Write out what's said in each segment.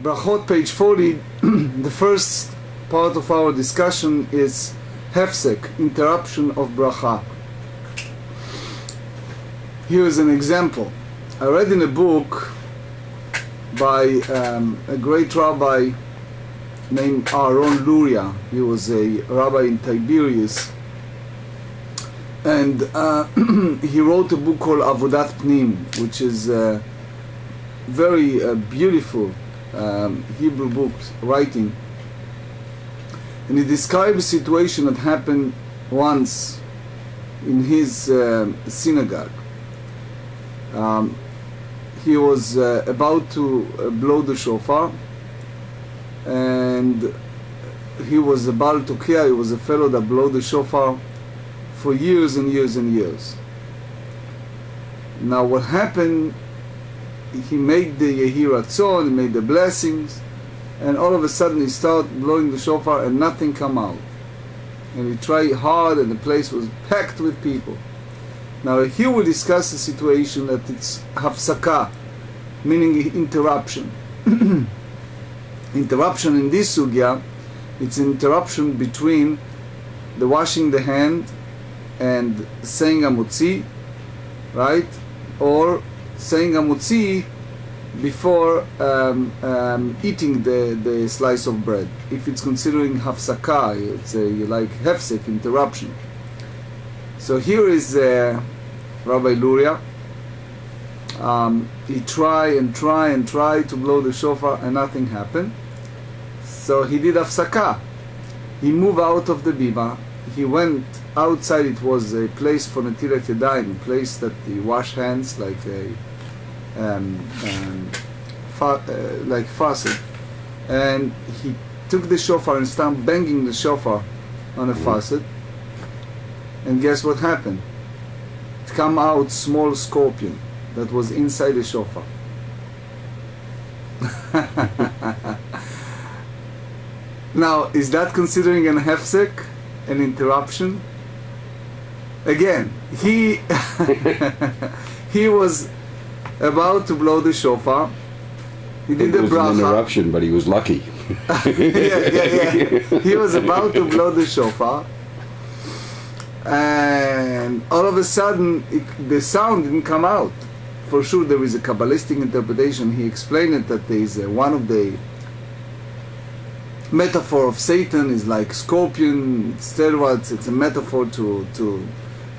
Berachot, page 40, the first part of our discussion is hefsek, interruption of bracha. Here is an example. I read in a book by a great rabbi named Aaron Luria. He was a rabbi in Tiberias, and he wrote a book called Avodat Pnim, which is very beautiful Hebrew book writing, and he described a situation that happened once in his synagogue. He was about to blow the shofar, and he was a Baal Tokia. He was a fellow that blew the shofar for years and years and years. Now what happened, he made the Yehi Ratzon, he made the blessings, and all of a sudden he started blowing the shofar and nothing come out. And he tried hard and the place was packed with people. Now here we discuss the situation that it's hafsaka, meaning interruption. Interruption in this sugya, it's an interruption between the washing the hand and saying Amutzi, right? Or saying Amutzi before eating the slice of bread. If it's considering hafsaka, it's like hefsek, interruption. So here is Rabbi Luria. He tried to blow the shofar and nothing happened. So he did hafsaka. He moved out of the bima. He went outside. It was a place for Netilat Yadayim, a place that you wash hands like a like faucet. And he took the shofar and started banging the shofar on a faucet. And guess what happened? It came out small scorpion that was inside the shofar. Now, is that considering an hefsek, an interruption? Again, he was about to blow the shofar. He did the bracha. It was an interruption, but he was lucky. Yeah. He was about to blow the shofar, and all of a sudden the sound didn't come out. For sure there is a Kabbalistic interpretation. He explained it that there is one of the metaphor of Satan is like scorpion, steroids. It's a metaphor to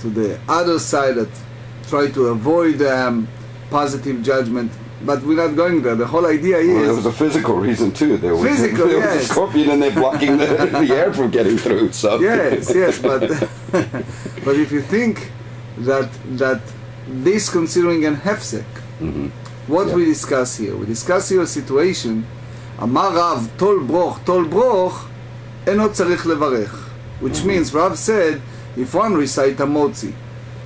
the other side that try to avoid positive judgment. But we're not going there. The whole idea is... Well, there was a physical reason too. There was yes. a scorpion and they're blocking the air from getting through. So. Yes, but but if you think that this considering an hefsek, what we discuss here? We discuss here a situation, Amar Rav, tol broch, eno tzarich levarech. Which means Rav said, if one recite a motzi,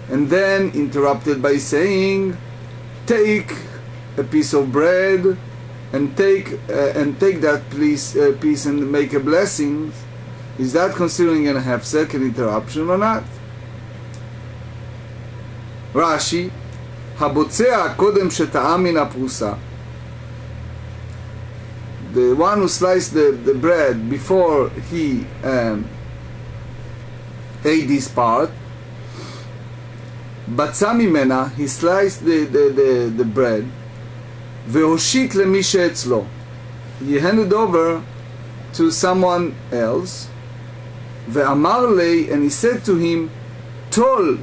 and then interrupted by saying, take a piece of bread and take that piece and make a blessing, is that considering an hefsek, an interruption or not? Rashi, habotzeah kodem sheta'am min haprusa, the one who sliced the bread before he ate this part, batzah mimena, he sliced the bread, vehoshit lemi she'etzlo, he handed over to someone else, ve'amar lei, and he said to him, tol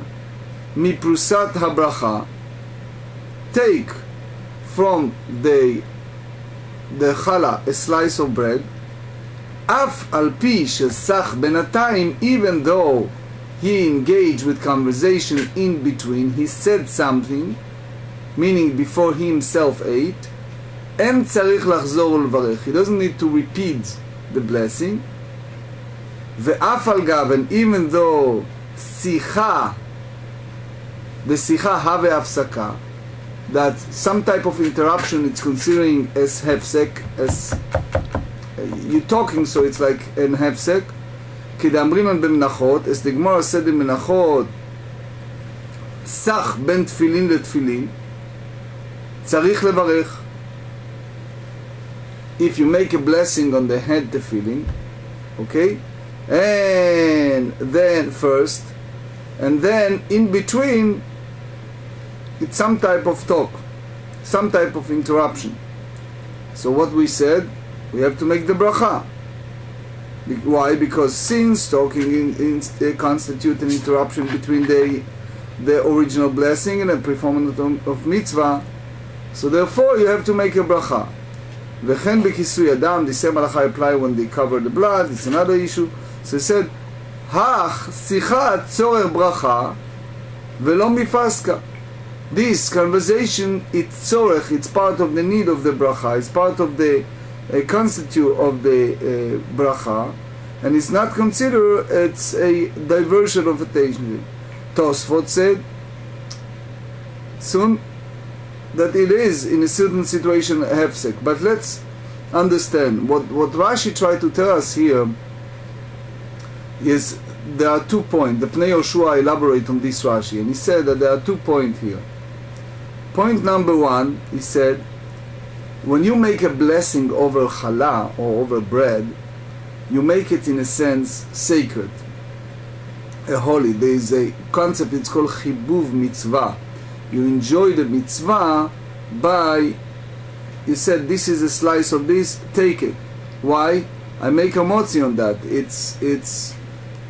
mi prusat habracha, take from the challah a slice of bread, af al pi shesach benatayim, even though he engaged with conversation in between, he said something, meaning before he himself ate, en tzarich lachzor ulvarech, he doesn't need to repeat the blessing, ve'af al gav, and even though sicha, the sicha have hafsaka, that some type of interruption it's considering as hefsek, as you're talking, so it's like an hefsek. כדאמרינן במנחות, as the Gemarah said in מנחות, סך בין תפילין לתפילין, צריך לברך. if you make a blessing on the head tefillin, okay, and then first, and then in between, it's some type of talk, some type of interruption. So what we said, we have to make the bracha. Why? Because since talking constitute an interruption between the original blessing and the performance of mitzvah, so therefore you have to make a bracha. V'chen b'kisui adam, the same halacha apply when they cover the blood. It's another issue. So he said, hach sicha tzorech bracha v'lo mifaska. This conversation, it's tzorech, it's part of the need of the bracha, it's part of the constitute of the bracha, and it's not considered, it's a diversion of attention. Tosefta said soon that it is in a certain situation a hefsek. But let's understand what Rashi tried to tell us here is there are 2 points. The Pnei Yoshua elaborate on this Rashi, and he said that there are 2 points here. Point number 1, he said, when you make a blessing over challah or over bread, you make it in a sense sacred, a holy. There is a concept, it's called chibuv mitzvah. You enjoy the mitzvah by, you said, this is a slice of this, take it. Why? I make a motzi on that. It's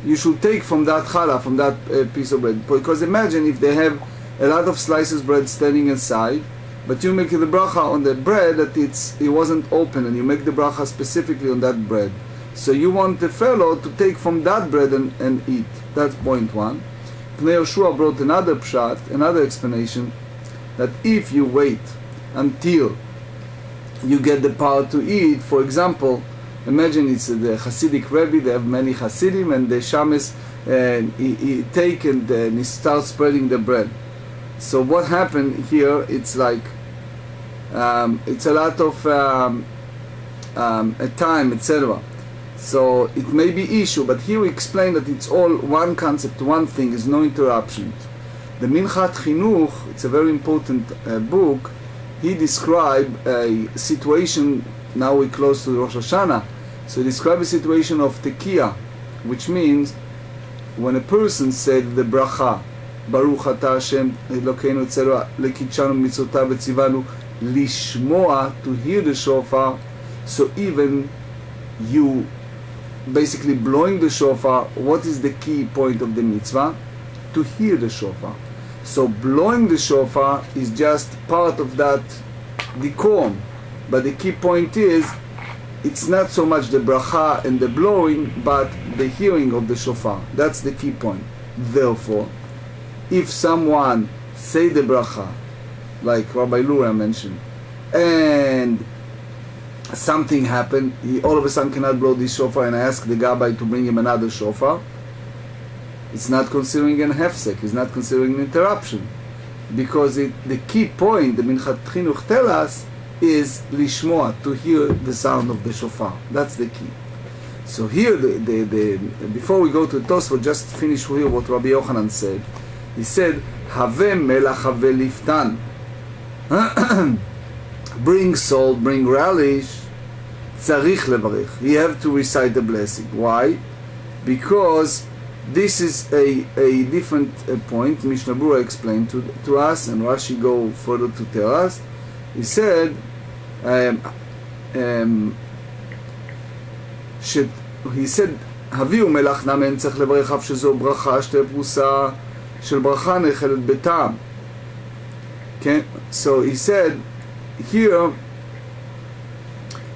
you should take from that challah, from that piece of bread. Because imagine if they have a lot of slices of bread standing inside, but you make the bracha on the bread that it wasn't open, and you make the bracha specifically on that bread. So you want the fellow to take from that bread and eat. That's point 1. Pnei Yoshua brought another pshat, another explanation, that if you wait until you get the power to eat, for example, imagine it's the Hasidic Rebbe, they have many Hasidim, and the Shames, he take and he starts spreading the bread. So what happened here, it's like, it's a lot of time, etc. So it may be issue, but here we explain that it's all one concept, one thing, is no interruptions. The Minchat Chinuch, it's a very important book. He described a situation, now we're close to Rosh Hashanah, so he described a situation of tekiah, which means when a person said the bracha, Baruch Ata Hashem Elokeinu etc. Lekidshanu mitzvotav v'tzivanu lishmoa, to hear the shofar. So even you basically blowing the shofar, what is the key point of the mitzvah? To hear the shofar. So blowing the shofar is just part of that decorum, but the key point is it's not so much the bracha and the blowing, but the hearing of the shofar. That's the key point. Therefore, if someone say the bracha, like Rabbi Lura mentioned, and something happened, he all of a sudden cannot blow this shofar, and I ask the gabbai to bring him another shofar, it's not considering an hefsek, it's not considering an interruption, because the key point, the Minchat Chinuch tell us, is lishmoa, to hear the sound of the shofar. That's the key. So here, before we go to Tosefta, just finish here what Rabbi Yochanan said. He said, Haveh melach haveh liftan. Bring salt, bring relish, tzarich levarich. You have to recite the blessing. Why? Because this is a different point. Mishnah Berurah explained to us, and Rashi go further to tell us. He said, הביאו מלח נמן צריך לברך אף שזו ברכה שתי פרוסה של ברכה נחלת בטעם. Okay? So he said here,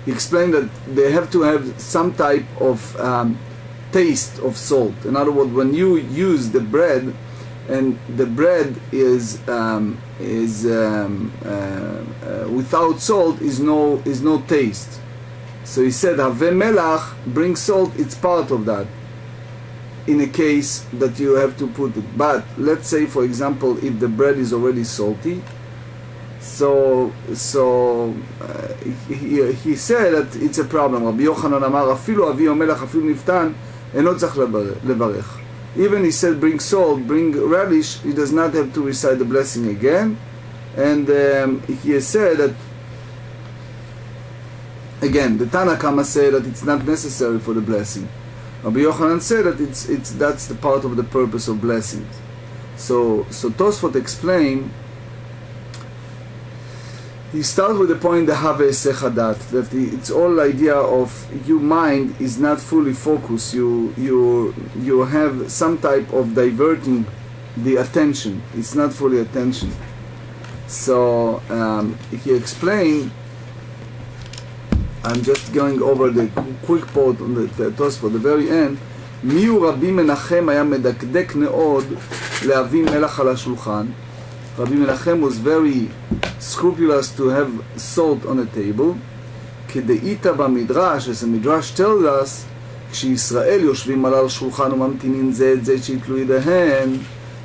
he explained that they have to have some type of taste of salt. In other words, when you use the bread, and the bread is without salt, is no taste. So he said, Haveh melach, bring salt, it's part of that, in a case that you have to put it. But let's say, for example, if the bread is already salty, so he said that it's a problem. Rabbi Yochanan amar, afilu aviu melach, afilu niftan, eno tzach levarech. Even he said, bring salt, bring relish, he does not have to recite the blessing again. And he said that Again, the Tana Kama said that it's not necessary for the blessing. Rabbi Yochanan said that that's the part of the purpose of blessings. So Tosfot explained. He starts with the point the Have Sechadat, that it's all idea of your mind is not fully focused. You have some type of diverting the attention. It's not fully attention. So he explained. I'm just going over the quick part on the Tosfot, the very end. מיהו רבי מנחם היה מדקדק מאוד להביא מלח על השולחן. Rabbi Menachem was very scrupulous to have salt on the table. כדאיתא במדרש, as the Midrash tells us, כשישראל יושבים על השולחן וממתינים זה את זה שיתלו ידיהם,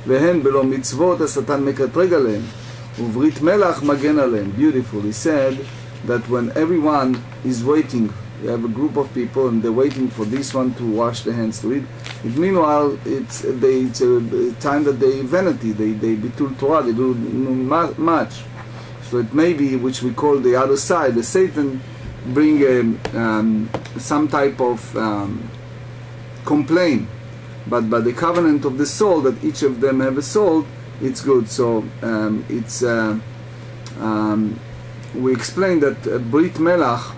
והן בלא מצוות השטן מקטרג עליהם, וברית מלח מגן עליהם. Beautiful. He said that when everyone is waiting, you have a group of people and they're waiting for this one to wash their hands to it. Meanwhile, it's a time that they vanity, they bitul Torah, they do much. So it may be, which we call the other side, the Satan bring some type of complaint. But by the covenant of the soul, that each of them have a soul, it's good. So we explained that Brit Melach,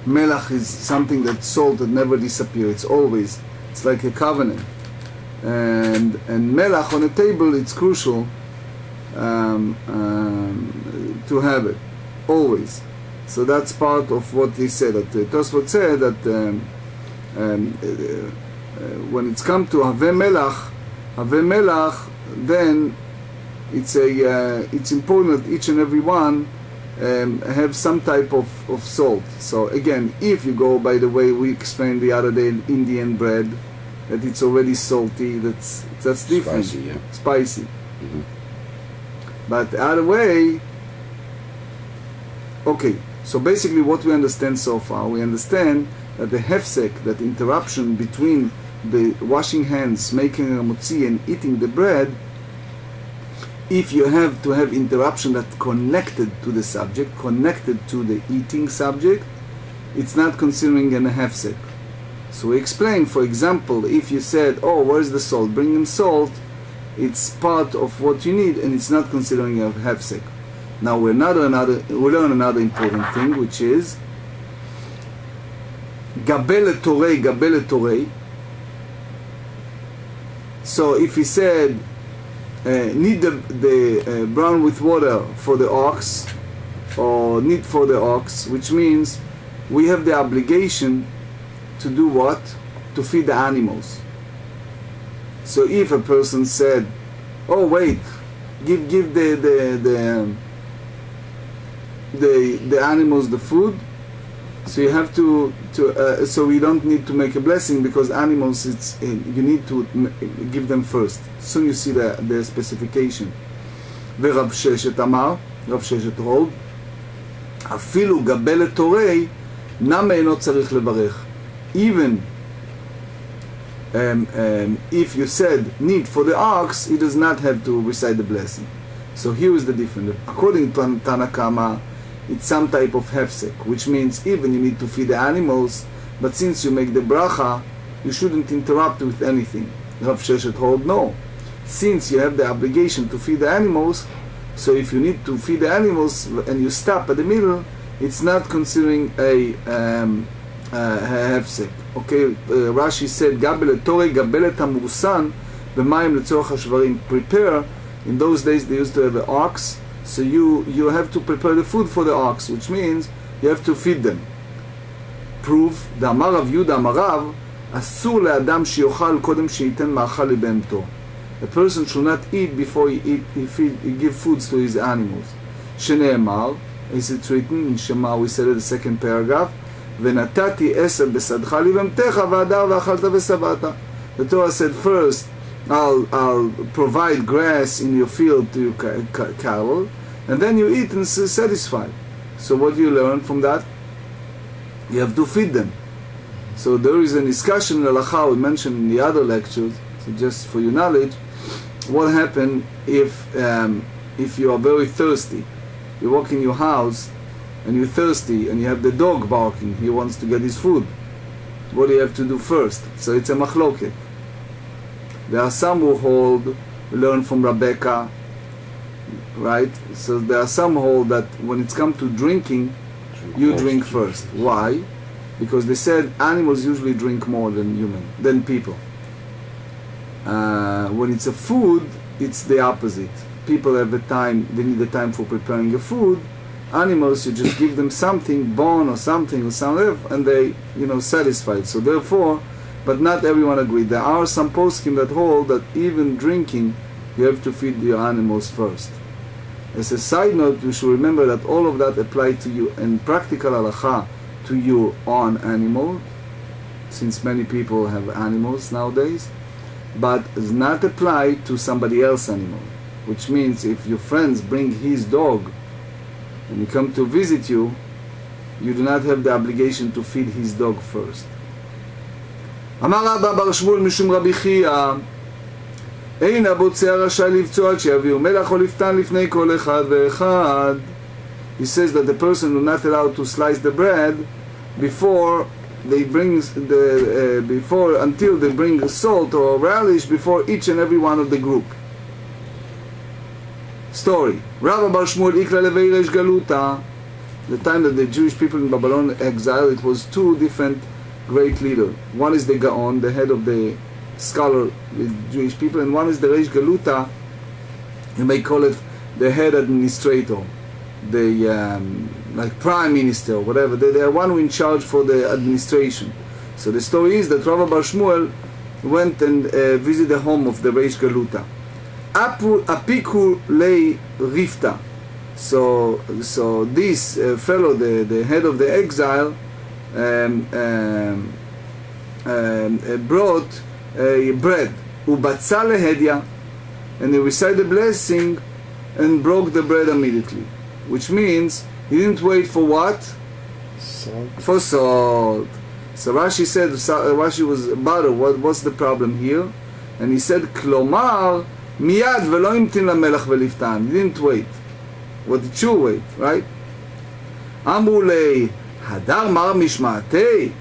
Melach is something that salt that never disappears. It's always. It's like a covenant. And Melach on a table, it's crucial to have it. Always. So that's part of what he said. That Tosfot said that when it's come to Have Melach, then it's important that each and every one have some type of salt. So again, if you go by the way we explained the other day, Indian bread, that it's already salty, that's different. Spicy, yeah. Spicy. Mm-hmm. But the other way, okay, so basically what we understand so far, we understand that the hefsek, that interruption between the washing hands, making a motzi and eating the bread, if you have to have interruption that connected to the subject, connected to the eating subject, it's not considering an hefsek. So we explain, for example, if you said, oh, where's the salt? Bring them salt, it's part of what you need and it's not considering a hefsek. Now we learn another important thing, which is gabele torei. So if he said, need the brown with water for the ox, or need for the ox, which means we have the obligation to do what? To feed the animals. So if a person said, oh wait, give the animals the food, so you have to so we don't need to make a blessing, because animals, you need to give them first. Soon you see the specification. ורב ששת אמר, רב ששת hold, אפילו גבלת תורי, נמה אינו צריך לברך. Even if you said need for the ox, he does not have to recite the blessing. So here is the difference. According to Tanakama, it's some type of hefsek, which means even you need to feed the animals, but since you make the bracha, you shouldn't interrupt with anything. Rav Sheshet hold no. Since you have the obligation to feed the animals, so if you need to feed the animals and you stop at the middle, it's not considering a hefsek. Okay, Rashi said, Gabelet Torah, Gabelet Hamursan, b'mayim letzorach hashvarim. Prepare. In those days they used to have an ox, so you have to prepare the food for the ox, which means you have to feed them. Proof, דאמר רב יהודה אמר רב, אסור לאדם שיאכל קודם שייתן מאכל לבהמתו. A person should not eat before he give foods to his animals. שנאמר, as it's written in Shema, we said in the second paragraph, ונתתי עשב בשדך לבהמתך והדר ואכלת ושבעת. The Torah said first, I'll provide grass in your field to your cattle, and then you eat and satisfied. So what do you learn from that? You have to feed them. So there is a discussion in Halacha we mentioned in the other lectures, so just for your knowledge, what happens if you are very thirsty, you walk in your house and you're thirsty, and you have the dog barking, he wants to get his food, what do you have to do first? So it's a machloket. There are some who learn from Rebecca, right? So there are some who hold that when it's come to drinking, you drink first. Why? Because they said animals usually drink more than people. When it's a food, it's the opposite. People have the time, they need the time for preparing a food. Animals, you just give them something, bone or something, and they, satisfied. So therefore, but not everyone agreed. There are some poskim that hold that even drinking, you have to feed your animals first. As a side note, you should remember that all of that apply to you in practical halacha to your own animal, since many people have animals nowadays, but does not apply to somebody else's animal. Which means if your friends bring his dog and he come to visit you, you do not have the obligation to feed his dog first. אמר רבא בר שמואל משום רבי חייא, אין הבוצע רשאי לבצוע עד שיביאו מלח או לפתן לפני כל אחד ואחד. He says that the person will not allowed to slice the bread before they bring until they bring salt or relish before each and every one of the group. Story. Rabbi bar Shmuel ikla levei reish galuta. The time that the Jewish people in Babylon exile, it was two different great leaders. One is the Gaon, the head of the scholar with Jewish people, and one is the Reish Galuta, you may call it the head administrator, the like prime minister or whatever. They are one who in charge for the administration. So the story is that Rabbi bar Shmuel went and visited the home of the Reish Galuta. Apiku lei rifta. So this fellow, the head of the exile, brought bread, ubatza lehedya, and he recited the blessing and broke the bread immediately, which means he didn't wait for what? Salt. For salt. So Rashi said, Rashi was bothered, what's the problem here? And he said, klomar miyad velo imtin lamelach veliftan. He didn't wait. What did you wait, right? Amru lei hadar mar mishmatei.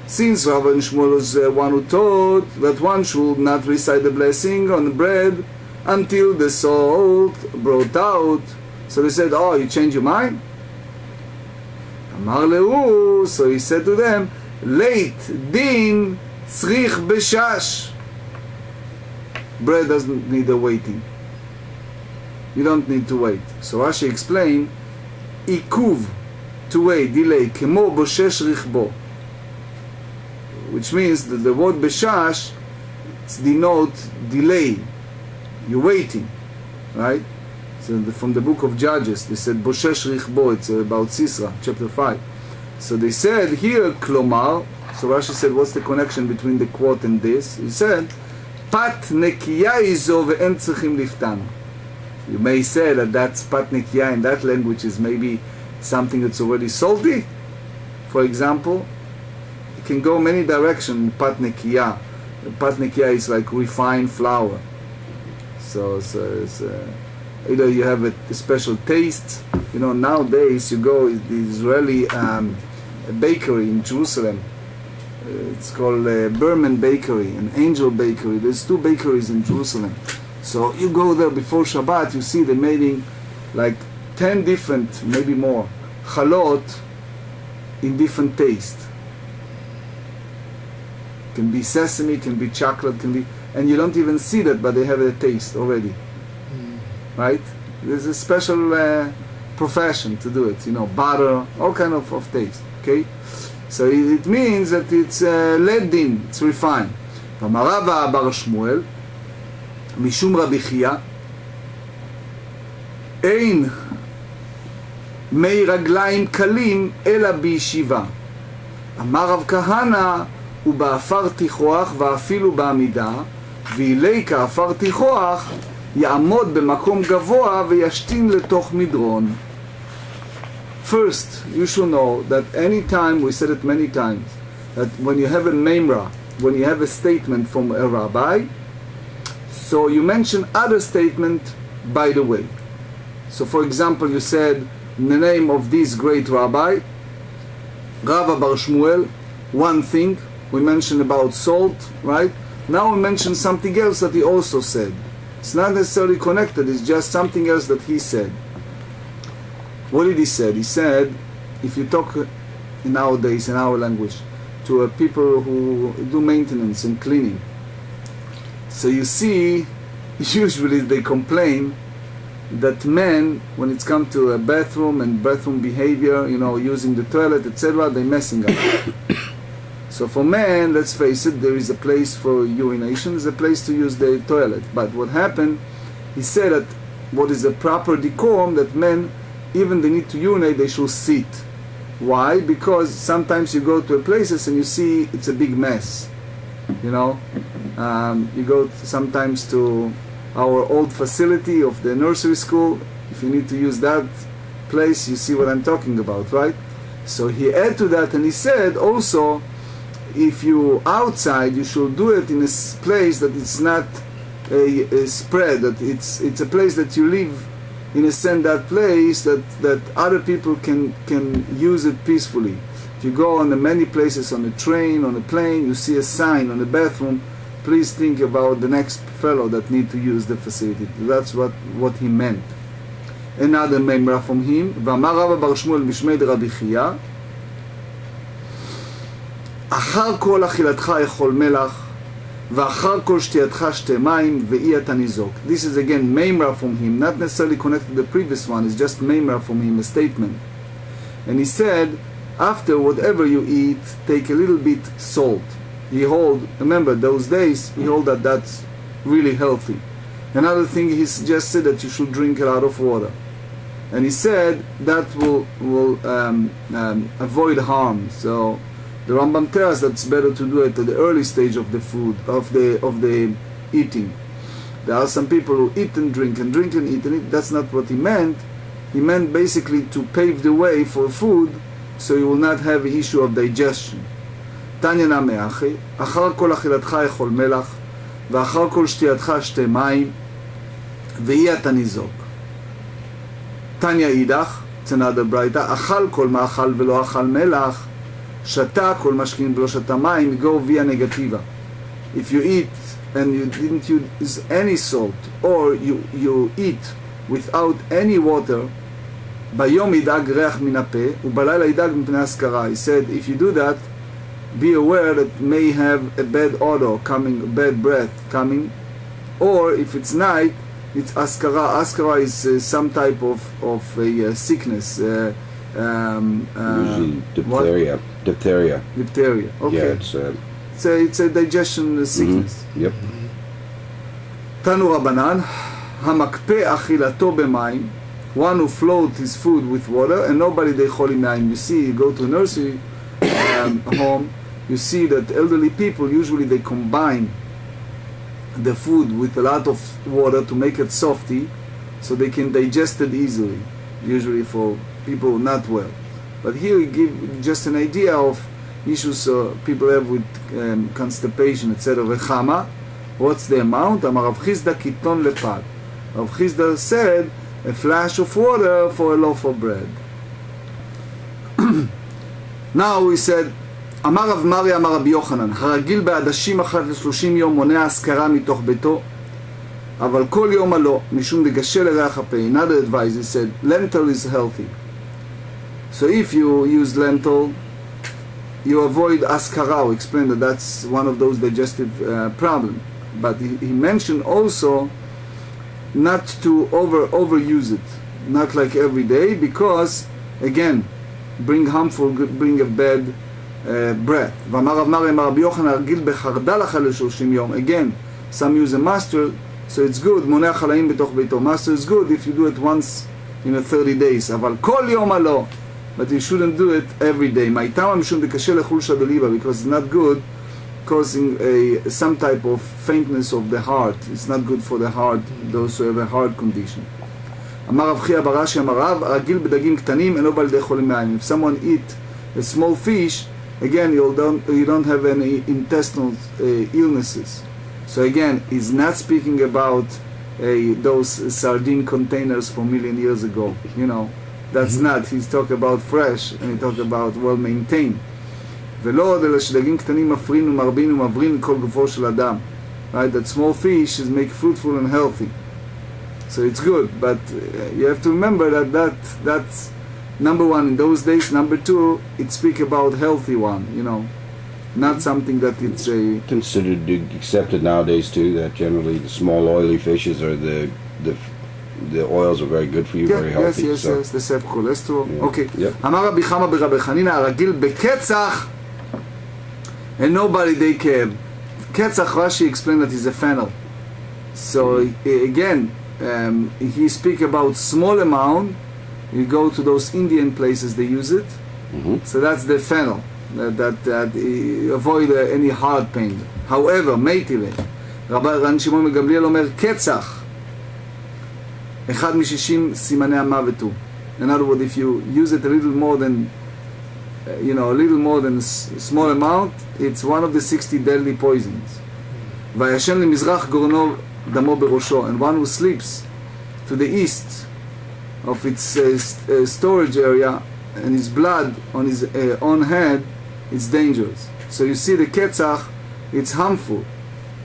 Since Rabbi Shmuel was one who taught that one should not recite the blessing on the bread until the salt brought out, so they said, oh, you changed your mind? Amar lehu, so he said to them, late din tzrich beshash. Bread doesn't need a waiting. You don't need to wait. So Rashi explained, ikuv, to wait, delay, kemo boshesh richbo, which means that the word beshash denotes delay. You're waiting, right? So from the book of Judges, they said boshesh richbo. It's about Sisra, chapter 5. So they said here klomar. So Rashi said, what's the connection between the quote and this? He said, pat nekiya izo ve'en tzrichim liftan. You may say that that's pat nekiya in that language is maybe something that's already salty. For example, it can go many directions. Pat nekiya. Pat nekiya is like refined flour. So it's, either you have a special taste. Nowadays you go to the Israeli bakery in Jerusalem. It's called Berman Bakery and Angel Bakery. There's two bakeries in Jerusalem. So you go there before Shabbat, you see they're making like 10 different, maybe more, chalot in different taste. Can be sesame, can be chocolate, can be, and you don't even see that, but they have a taste already. Right? There's a special profession to do it. Butter, all kind of taste. Okay? So it means that it's ledin, it's refined. Rava bar Shmuel, משום רבי חייא, אין מי רגליים קלים אלא בישיבה. אמר רב כהנא, ובאפר תיכוח ואפילו בעמידה, ואילי כאפר תיכוח יעמוד במקום גבוה וישתין לתוך מדרון. First, you should know that any time, we said it many times, that when you have a memra, when you have a statement from a rabbi, so you mention other statement by the way. So for example, you said, in the name of this great rabbi, Rava Bar Shmuel, one thing. We mentioned about salt, right? Now we mention something else that he also said. It's not necessarily connected, it's just something else that he said. What did he say? He said, if you talk nowadays in our language to people who do maintenance and cleaning, so you see, usually they complain that men, when it's come to a bathroom and bathroom behavior, you know, using the toilet, etc., they're messing up. So for men, let's face it, there is a place for urination, there's a place to use the toilet. But what happened, he said that what is a proper decorum, that men, even they need to urinate, they should sit. Why? Because sometimes you go to a places and you see it's a big mess. You know, you go sometimes to our old facility of the nursery school. If you need to use that place, you see what I'm talking about, right? So he added to that, and he said also, if you outside, you should do it in a place that it's not a spread, that it's a place that you live in a sense, that place that other people can use it peacefully. If you go on the many places, on a train, on a plane, you see a sign on the bathroom, please think about the next fellow that need to use the facility. That's what he meant. Another memra from him, ואמר רבא בר שמואל משמי דרבי חייא, אחר כל אכילתך אכול מלח, ואחר כל שתייתך שתי מים, ואי אתה ניזוק. This is again memra from him, not necessarily connected to the previous one, it's just memra from him, a statement. And he said, after whatever you eat, take a little bit salt. He hold, remember those days, he hold that that's really healthy. Another thing, he suggested that you should drink a lot of water. And he said that will avoid harm. So the Rambam tells that it's better to do it at the early stage of the food, of the eating. There are some people who eat and drink and drink and eat and eat. That's not what he meant. He meant basically to pave the way for food, so you will not have an issue of digestion. תניא נמי אחי, אחר כל אכילתך אכול מלח, ואחר כל שתייתך שתי מים, ואי אתה ניזוק. תניא אידך, it's another ברייתא, אכל כל מאכל ולא אכל מלח, שתה כל משכין ולא שתה מים, go via negativa. If you eat and you didn't use any salt, or you eat without any water, ביום ידאג ריח מן הפה, ובלילה ידאג מפני השכרה. He said, if you do that, be aware that may have a bad odor coming, a bad breath coming, or if it's night, it's askara. Askara is some type of a sickness. Usually diphtheria. What? Diphtheria. Diphtheria. Okay. Yeah, it's a digestion sickness. Yep. Tanu Rabbanan, hamakpe achilато b'mayim, one who floats his food with water, and nobody they choli mayim. You see, you go to a nursery home, you see that elderly people, usually they combine the food with a lot of water to make it softy, so they can digest it easily, usually for people not well. But here we give just an idea of issues people have with constipation, etc. Vechama, what's the amount? Amar Rav Chizda kiton lepad. Rav Chizda said, a flash of water for a loaf of bread. Now we said, אמר רב מריה אמר רבי יוחנן, הרגיל בעדשים אחת ל30 יום מונע השכרה מתוך ביתו, אבל כל יום הלא, משום דגשה לריח הפה. Another advice, he said, lentil is healthy. So if you use lentil, you avoid askara. We explained that that's one of those digestive problems. But he mentioned also not to overuse it, not like every day, because again, bring a bad breath. ואמר רב מריה אמר רבי יוחנן, הרגיל בחרדל אחת ל30 יום. Again, some use a mustard, so it's good. מונע חלאים בתוך ביתו. Mustard is good if you do it once in 30 days. אבל כל יום הלא. But you shouldn't do it every day. מהטעם משום דקשה לחולשא דליבה, because it's not good, causing some type of faintness of the heart. It's not good for the heart, those who have a heart condition. אמר רב חייא ברש"י אמר רב, הרגיל בדגים קטנים אינו בא לידי חולים מעיים. If someone eat a small fish, again you don't have any intestinal illnesses. So again, he's not speaking about those sardine containers from a million years ago. You know, That's not, he's talking about fresh, and he talking about well maintained. ולא עוד אלא שדגים קטנים מפרין ומרבין ומברין כל גופו של אדם. Right, that small fish is make fruitful and healthy. So it's good, but you have to remember that's number one in those days. Number two, it speak about healthy one, you know, not something that it's a considered accepted nowadays too. That generally the small oily fishes are the oils are very good for you, very healthy. Yes, so. they save cholesterol. Yeah. Okay. Yep. אמר רבי חמא ברבי חנינא הרגיל בקצח and nobody they care. Ketzach, Rashi explained that is a fennel. So again, he speak about small amount. You go to those Indian places, they use it. So that's the fennel. That avoid any heart pain. However, מייטילה, רבי שמעון מגמליאל אומר קצח, אחד מ-60 סימני המוות הוא. In other words, if you use it a little more than a little more than small amount, it's one of the 60 deadly poisons. וישן למזרח גורנו דמו בראשו, and one who sleeps to the east of its storage area and his blood on his own head, it's dangerous. So you see the ketzach, it's harmful.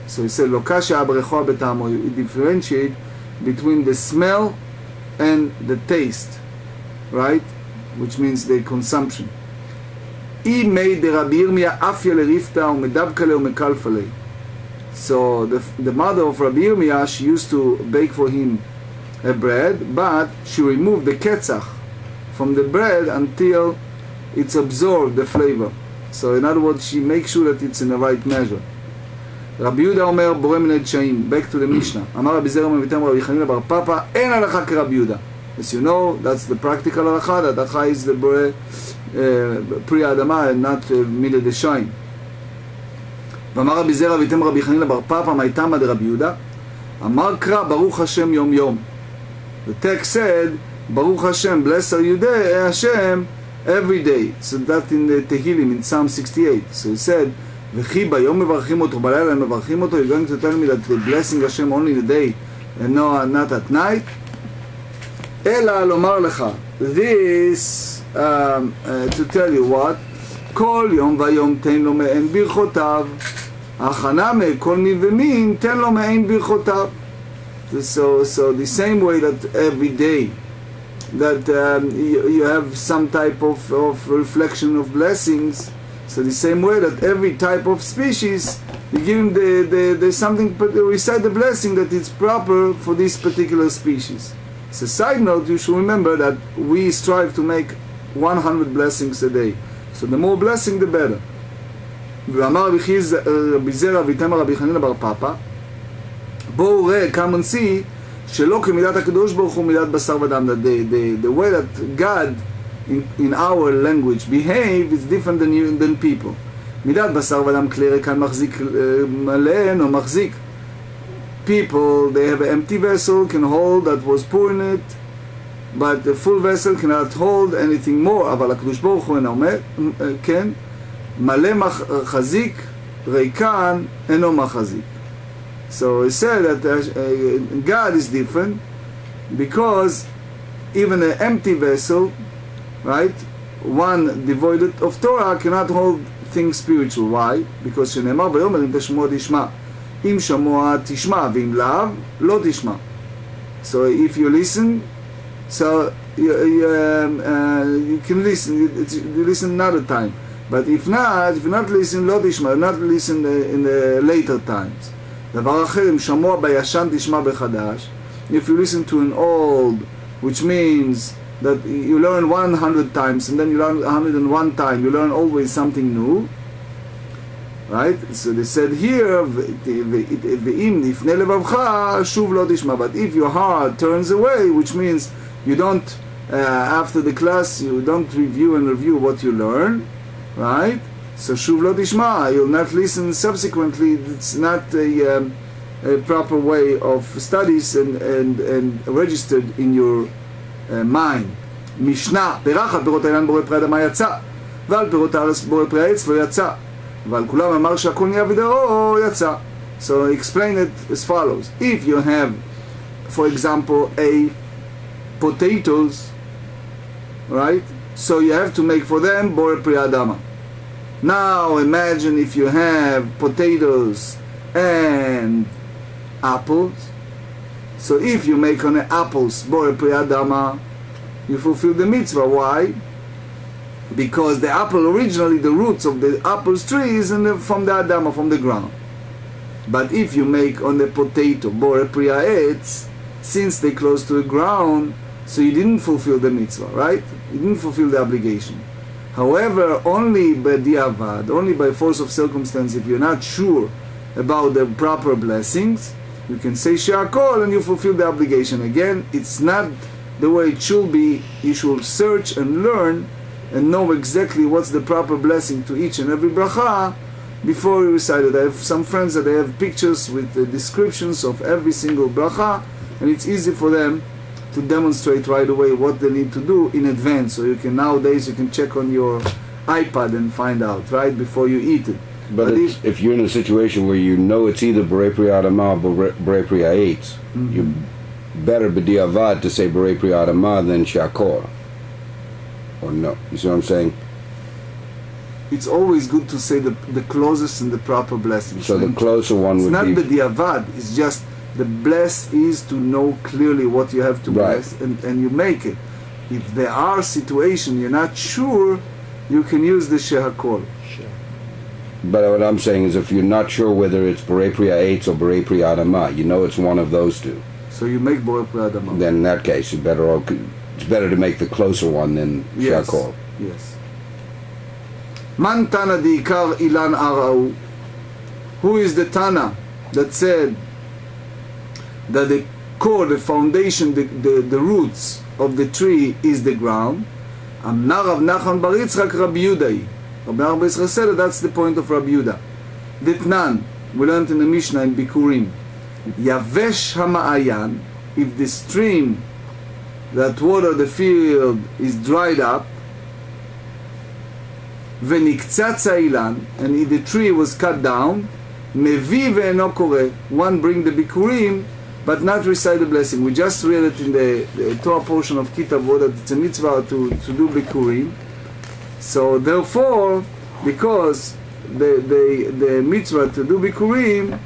So he said, lo kasha abrecho betamo, you differentiate between the smell and the taste, right? Which means the consumption. So the mother of Rabbi Yirmiyah, she used to bake for him a bread, but she removed the ketzach from the bread until it's absorbed the flavor. So in other words, she makes sure that it's in the right measure. Rabbi Yehuda Omer boreh min edshayim. Back to the Mishnah. Amar Rabbi Zeraim vitam Rabbi Chanina bar Papa en halacha k'Rabbi Yehuda. As you know, that's the practical halacha. That halacha is the boreh pri adama and not mid edshayim. ואמר רבי זרע ויתם רבי חנינא בר פפא מאיתמא דרבי יהודה אמר קרא ברוך השם יום יום. The text said Baruch Hashem, bless are you there, Hashem, every day. So that in the Tehillim in Psalm 68. So he said וכי ביום מברכים אותו בלילה מברכים אותו. You're going to tell me that the blessing Hashem only in the day and not at night? אלא לומר לך, this to tell you what, כל יום ויום תן לו מעין ברכותיו, הכנה מכל מין ומין תן לו מעין ברכותיו. So the same way that every day that you have some type of reflection of blessings, so the same way that every type of species you give him the something, recite the blessing that is proper for this particular species. So side note, you should remember that we strive to make 100 blessings a day. So the more blessing, the better. ואמר רבי זרע ויתמר רבי חנינא בר פפא, בואו ראה, come and see, שלא כמידת הקדוש ברוך הוא מידת בשר ודם. The way that God in our language behave is different than people. מידת בשר ודם כלי ריקן מחזיק מלא אינו מחזיק. People, they have an empty vessel, can hold that was poured in it, but the full vessel cannot hold anything more. אבל הקדוש ברוך הוא אינו כן, מלא מחזיק, ריקן אינו מחזיק. So he said that God is different because even an empty vessel, right, one devoid of Torah cannot hold things spiritual. Why? Because שנאמר ויאמר אם תשמעו תשמע, אם שמוע תשמע ואם לאו לא תשמע. So if you listen, so you can listen, you listen another time. But if you not listen, לא תשמע, not listen in the later times. דבר אחר, אם שמוע בישן תשמע בחדש. If you listen to an old, which means that you learn 100 times and then you learn 101 times, you learn always something new, right? So they said here, ואם נפנה לבבך, שוב לא תשמע. But if your heart turns away, which means you don't, after the class, you don't review what you learn, right? So shuv lo tishma, you'll not listen subsequently. It's not a proper way of studies and registered in your mind. Mishnah, Berachot, פירות האילן בורא פרי אדמה יצא, ועל פירות הארץ בורא פרי העץ לא יצא, ועל כולם אמר שהכל נהיה בדעו יצא. So explain it as follows. If you have, for example, potatoes, right? So you have to make for them Bore Pri Adama. Now imagine if you have potatoes and apples. So if you make on the apples Bore Pri Adama, you fulfill the mitzvah. Why? Because the apple originally, the roots of the apple's tree is from the Adama, from the ground. But if you make on the potato Bore Pri Ha'etz, since they close to the ground, so you didn't fulfill the mitzvah, right? You didn't fulfill the obligation. However, only by diavad, only by force of circumstance, if you're not sure about the proper blessings, you can say she'akol and you fulfill the obligation. Again, it's not the way it should be. You should search and learn and know exactly what's the proper blessing to each and every bracha before you recite it. I have some friends that they have pictures with the descriptions of every single bracha, and it's easy for them to demonstrate right away what they need to do in advance. So you can, nowadays you can check on your iPad and find out right before you eat it. But if you're in a situation where you know it's either Bore Pri Adama or Bore Pri Ha'etz, you better b'diavad to say Bore Pri Adama than she'akol. Or no? You see what I'm saying? It's always good to say the closest and the proper blessing. So the closer one would be... It's not b'diavad, it's just the bless is to know clearly what you have to bless, and you make it. If there are situations you're not sure, you can use the she'akol. But what I'm saying is if you're not sure whether it's Bore Pri Ha'etz or Bore Pri Adama, you know it's one of those two. So you make Bore Pri Adama. Then in that case, it's better to make the closer one than she'akol. Yes. Man Tana Diikar Ilan Arau. Who is the Tana that said that the core, the foundation, the roots of the tree is the ground? Amna Rav Nachman bar Yitzchak Rabbi Yudai. Rabbi Nachman bar Yitzchak said that's the point of Rabbi Yudah. Ditnan, we learned in the Mishnah in Bikurim. Yavesh Hama'ayan, if the stream that water the field is dried up, Veniktzatz Ilan, and if the tree was cut down, Mevi ve'eno koreh, one bring the Bikurim, but not recite the blessing. We just read it in the Torah portion of Kitabot that it's a mitzvah to do Bikurim. So therefore, because the mitzvah to do Bikurim,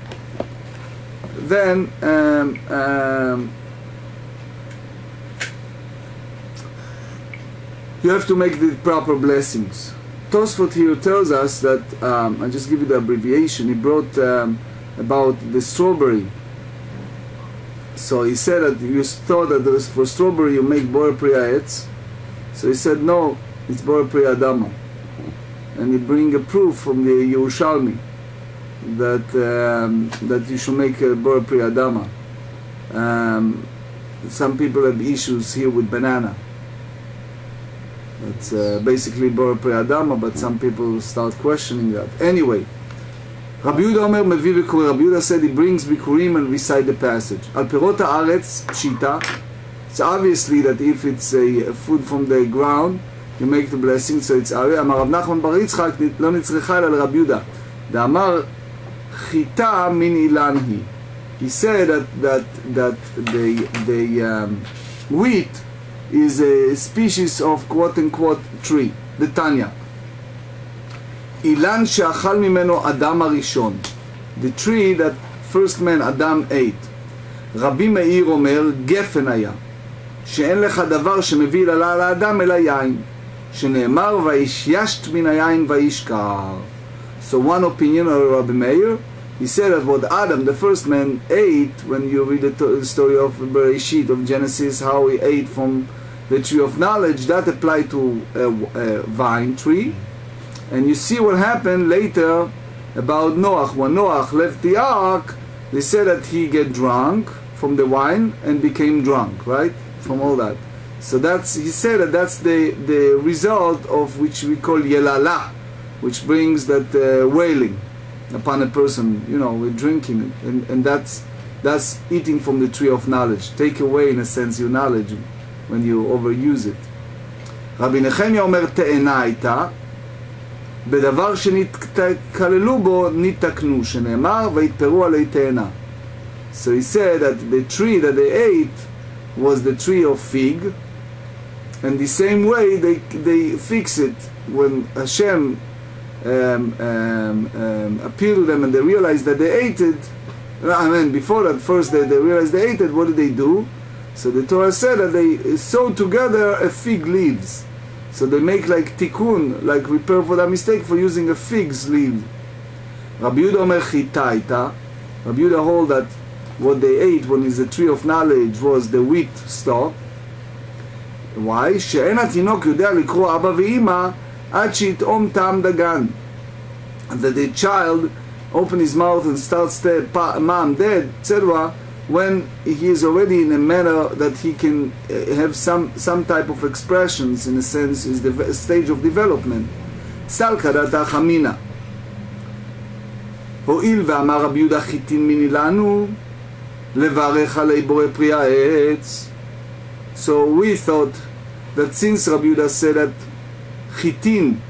then you have to make the proper blessings. Tosefta here tells us that, I'll just give you the abbreviation, he brought about the strawberry. So he said that you thought that for strawberry you make Bore Pri Ha'etz. So he said no, it's Bore Pri Adama. And he bring a proof from the Yerushalmi that you should make Bore Pri Adama. Some people have issues here with banana. It's basically Bore Pri Adama, but some people start questioning that. Anyway, Rabbi Yudah Omer Mevi V'Koreh. Rabbi Yudah said he brings Bikurim and recite the passage. Al Perot Haaretz Pshita. It's obviously that if it's a food from the ground, you make the blessing, so it's Ari. Amar Rav Nachman bar Yitzchak lo nitzrecha ela Rabbi Yudah. The Amar Chita min ilan hi. He said that the wheat is a species of quote-unquote tree, the Tanya. Ilan she'achal mimeno Adam harishon, the tree that first man Adam ate. Rabbi Meir omer גפן היה, שאין לך דבר שמביא לה לאדם אלא יין, שנאמר וישיישת מן היין וישכר. So one opinion of Rabbi Meir, he said that what Adam, the first man, ate, when you read the story of Berachot, of Genesis, how he ate from the tree of knowledge, that applied to a vine tree. And you see what happened later about Noach. When Noach left the ark, they said that he get drunk from the wine and became drunk, right? From all that. So that's, he said that that's the result of which we call Yelala, which brings that wailing upon a person, you know, with drinking, and that's eating from the tree of knowledge. Take away, in a sense, your knowledge when you overuse it. Rabbi Nehemiah אומר תאנה הייתה בדבר שנתקללו בו נתקנו, שנאמר ויתפרו עלי תאנה. So he said that the tree that they ate was the tree of fig, And the same way they fix it when Hashem appeared to them and they realized that they ate it. I mean, before that, first they realized they ate it. What did they do? So the Torah said that they sewed together a fig leaves. So they make like tikkun, like repair for that mistake for using a fig's leaf. Rabbi Yehuda Omer chitaita. Rabbi Yehuda hold that what they ate when is the tree of knowledge was the wheat stalk. Why? שאין התינוק יודע לקרוא אבא ואמא עד שיטעום טעם דגן. That the child open his mouth and starts to mom, dad, etc. when he is already in a manner that he can have some type of expressions, in a sense, is the stage of development. סלקא דעתך אמינא. הואיל ואמר רבי יהודה חיטין מיני לנו לברך עלי בורא פרי העץ. So we thought that since Rabbi Yehuda said that chitin,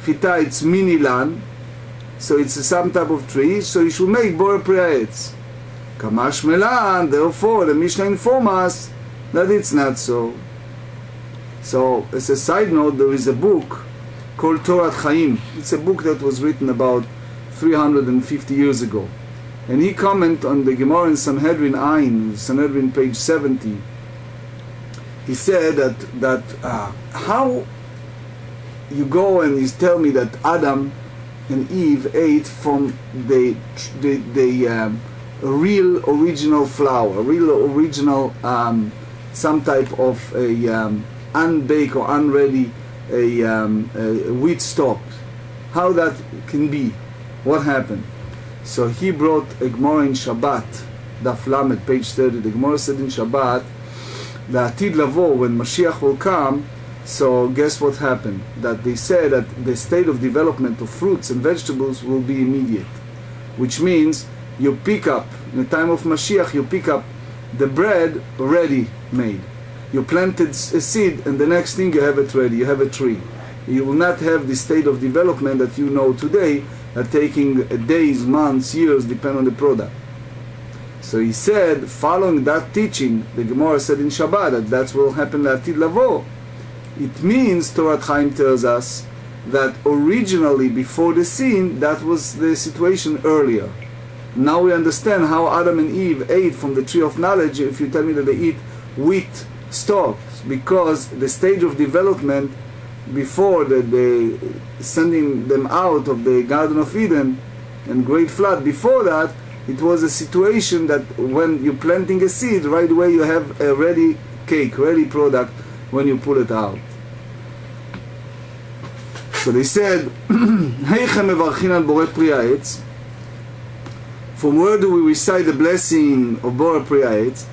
chita, it's mini lan, so it's some type of tree, so you should make bore pri ha'etz. Kamash melan, therefore the Mishnah informs us that it's not so. So as a side note, there is a book called Torah Chaim. It's a book that was written about 350 years ago. And he commented on the Gemarah in Sanhedrin Ayin, Sanhedrin page 70. He said that how you go and you tell me that Adam and Eve ate from the real original flour, real original some type of a unbaked or unready wheat stalk. How that can be? What happened? So he brought a Gemarah in Shabbat, Daf Lamed, page 30. The Gemarah said in Shabbat, La'atid lavo, when Mashiach will come, so guess what happened? That they said that the state of development of fruits and vegetables will be immediate. Which means you pick up, in the time of Mashiach, you pick up the bread ready made. You planted a seed and the next thing you have it ready, you have a tree. You will not have the state of development that you know today, taking days, months, years, depending on the product. So he said, following that teaching, the Gemarah said in Shabbat that will happen La'atid lavo. It means, Torah Chaim tells us, that originally, before the sin, that was the situation earlier. Now we understand how Adam and Eve ate from the tree of knowledge, if you tell me that they eat wheat stalks, because the stage of development before the sending them out of the Garden of Eden and Great Flood, before that, it was a situation that when you're planting a seed, right away you have a ready cake, ready product when you pull it out. So they said, from where do we recite the blessing of Bore Pri Ha'etz?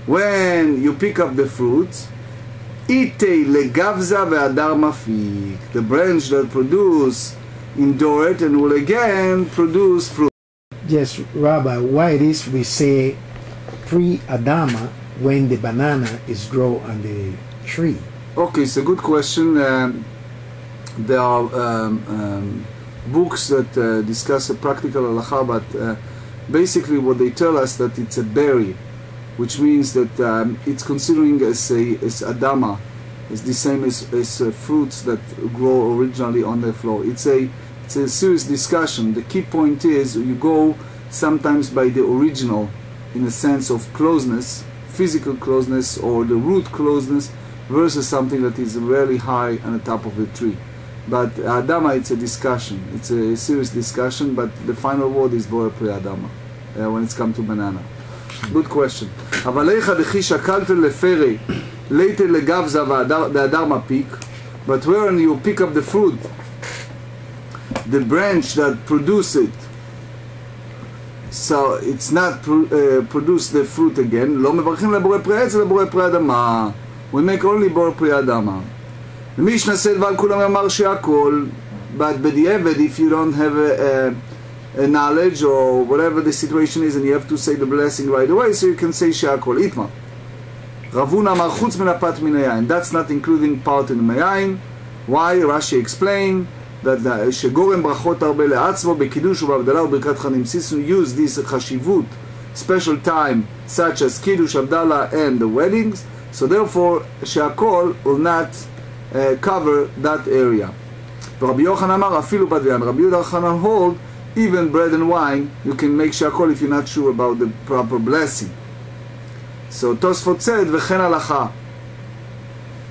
When you pick up the fruits, the branch that produce endure it and will again produce fruit. Yes, Rabbi, why it is we say pre-Adama when the banana is grow on the tree? Okay, it's a good question. There are books that discuss a practical halacha, but basically what they tell us that it's a berry, which means that it's considering as Adama, is the same as fruits that grow originally on the floor. It's a serious discussion. The key point is you go sometimes by the original, in a sense of closeness, physical closeness, or the root closeness, versus something that is really high on the top of the tree. But Adama, it's a discussion. It's a serious discussion, but the final word is Bore Pri Adama when it's come to banana. Good question. But when you pick up the fruit, the branch that produce it, so it's not produce the fruit again. We make only Bore Pri Adama. The Mishnah said, but b'di'evet, if you don't have a knowledge or whatever the situation is and you have to say the blessing right away, so you can say she'akol itma. Ravuna amar chutz minapat min hayayin. That's not including part in the hayayin. Why? Rashi explained that shegorem brachot arbe le'atzmo b'kiddush u'b'avdala u'birkat chanim. Since we use this chashivut special time such as Kiddush, Havdalah and the weddings, so therefore שהכל will not cover that area. Rabbi Yochanan אמר אפילו בד ויין. Rabbi Yochanan hold even bread and wine you can make שהכל if you're not sure about the proper blessing. So Tosefta said וכן הלכה.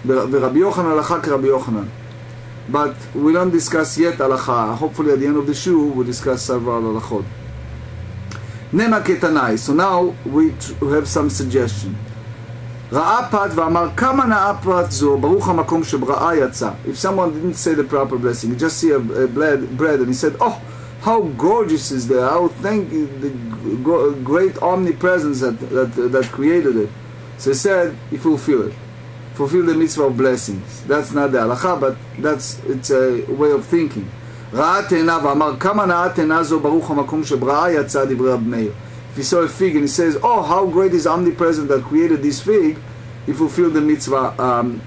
ורבי יוחנן הלכה כרבי יוחנן. But we don't discuss yet הלכה. Hopefully at the end of the show we'll discuss several halachot. נמה כתנאי. So now we have some suggestion. ראה פת ואמר כמה נאה פת זו ברוך המקום שבראה יצא. If someone didn't say the proper blessing, he just see a bread and he said, oh, how gorgeous is there, how thank you, the great omnipresence that created it. So he said, he fulfilled it. Fulfill the mitzvah of blessings. That's not the halacha, but it's a way of thinking. ראה תאנה ואמר כמה נאה תאנה זו ברוך המקום שבראה יצא דברי רב מאיר. If he saw a fig and he says, oh, how great is omnipresent that created this fig, he fulfilled the mitzvah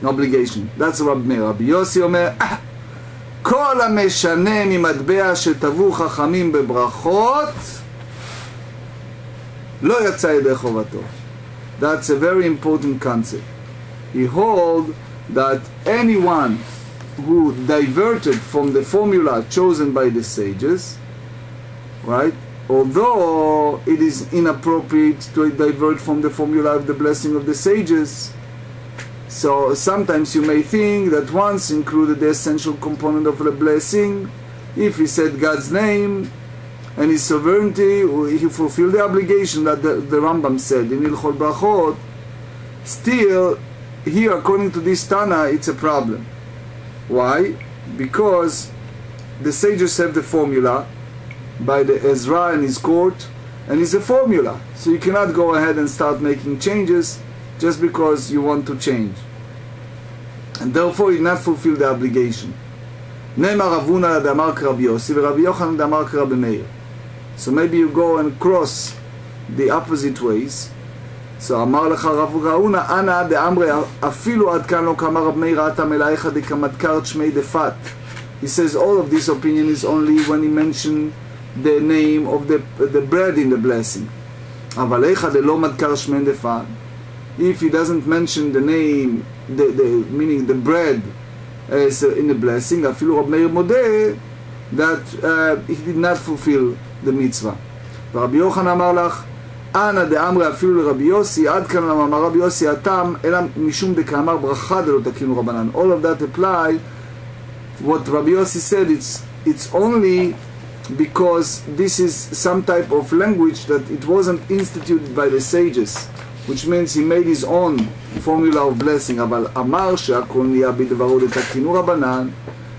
obligation. That's Rabbi Meir. Rabbi Yossi אומר, כל המשנה ממטבע שטבעו חכמים בברכות לא יצא ידי חובתו. That's a very important concept. He hold that anyone who diverted from the formula chosen by the sages, right, although it is inappropriate to divert from the formula of the blessing of the sages, so sometimes you may think that once included the essential component of the blessing, if he said God's name and his sovereignty, he fulfilled the obligation that the Rambam said in Hilchot Berachot. Still, here according to this Tana, it's a problem. Why? Because the sages have the formula by the Ezra and his court, and it's a formula, so you cannot go ahead and start making changes just because you want to change, and therefore you not fulfill the obligation. נאמר רב הונא דאמר כרבי יוסי ורבי יוחנן דאמר כרבי מאיר. So maybe you go and cross the opposite ways. So אמר לך רב הונא אנא דאמרי אפילו עד כאן לא כאמר רב מאיר אתה מלאיך דקמדקרת שמי דפת. He says all of this opinion is only when he mentioned the name of the bread in the blessing. אבל איך דלא מדקר שמי דפת, if he doesn't mention the name, meaning the bread in the blessing, אפילו רב מאיר מודה that he did not fulfill the mitzvah. ורבי יוחנן אמר לך אנא דאמרי אפילו לרבי יוסי עד כאן למה אמר רבי יוסי התם אלא משום דקאמר ברכה דלא תקינו רבנן. All of that apply. What Rabbi Yossi said, it's only because this is some type of language that it wasn't instituted by the sages, which means he made his own formula of blessing. אבל אמר שהכל נהיה בדברו לתקינו רבנן.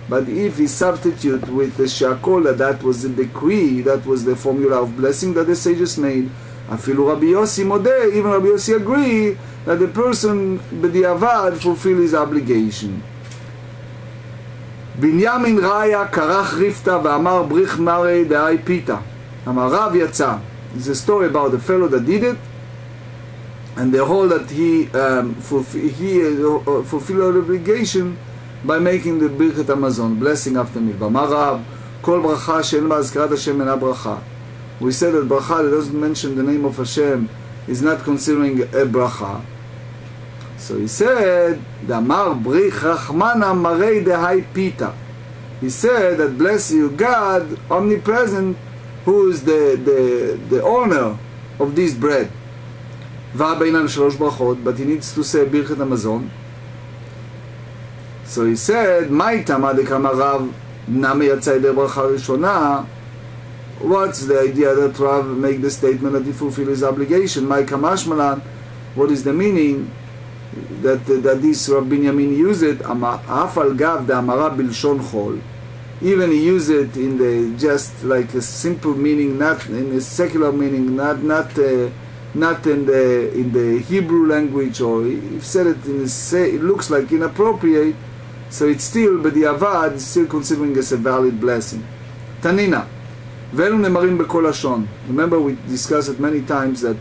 But if he substitute with the שהכל, that was the decree, that was the formula of blessing that the sages made, אפילו רבי יוסי מודה, even Rabbi Yossi agree that the person בדיעבד fulfill his obligation. בנימין ראיה קרח ריפתא ואמר בריך מרי דהי פיתא. אמר רב יצא. It's a story about the fellow that did it, and they hold that he fulfilled the obligation by making the ברכת המזון, blessing after meal. אמר רב, כל ברכה שאין בה הזכרת השם אינה ברכה. We said that bracha that doesn't mention the name of Hashem is not considering a bracha. So he said, Damar brich rachmana marei dehai pita. He said that bless you God, omnipresent, who is the owner of this bread. Va'beinan shalosh brachot, but he needs to say birchet hamazon. So he said, Ma'itama dekama Rav nami yatsa yedei bracha rishona. What's the idea that Rav make the statement that he fulfill his obligation? Ma'ikamash what is the meaning? That this Rabbi Binyamin use it, afal gav da amara bilshon chol. Even he use it in the just like a simple meaning, not in a secular meaning, not in the Hebrew language, or if said it in it looks like inappropriate, so it's still b'diavad, it's still considering as a valid blessing. Tanina, velu nemarim b'kol lashon. Remember we discussed it many times that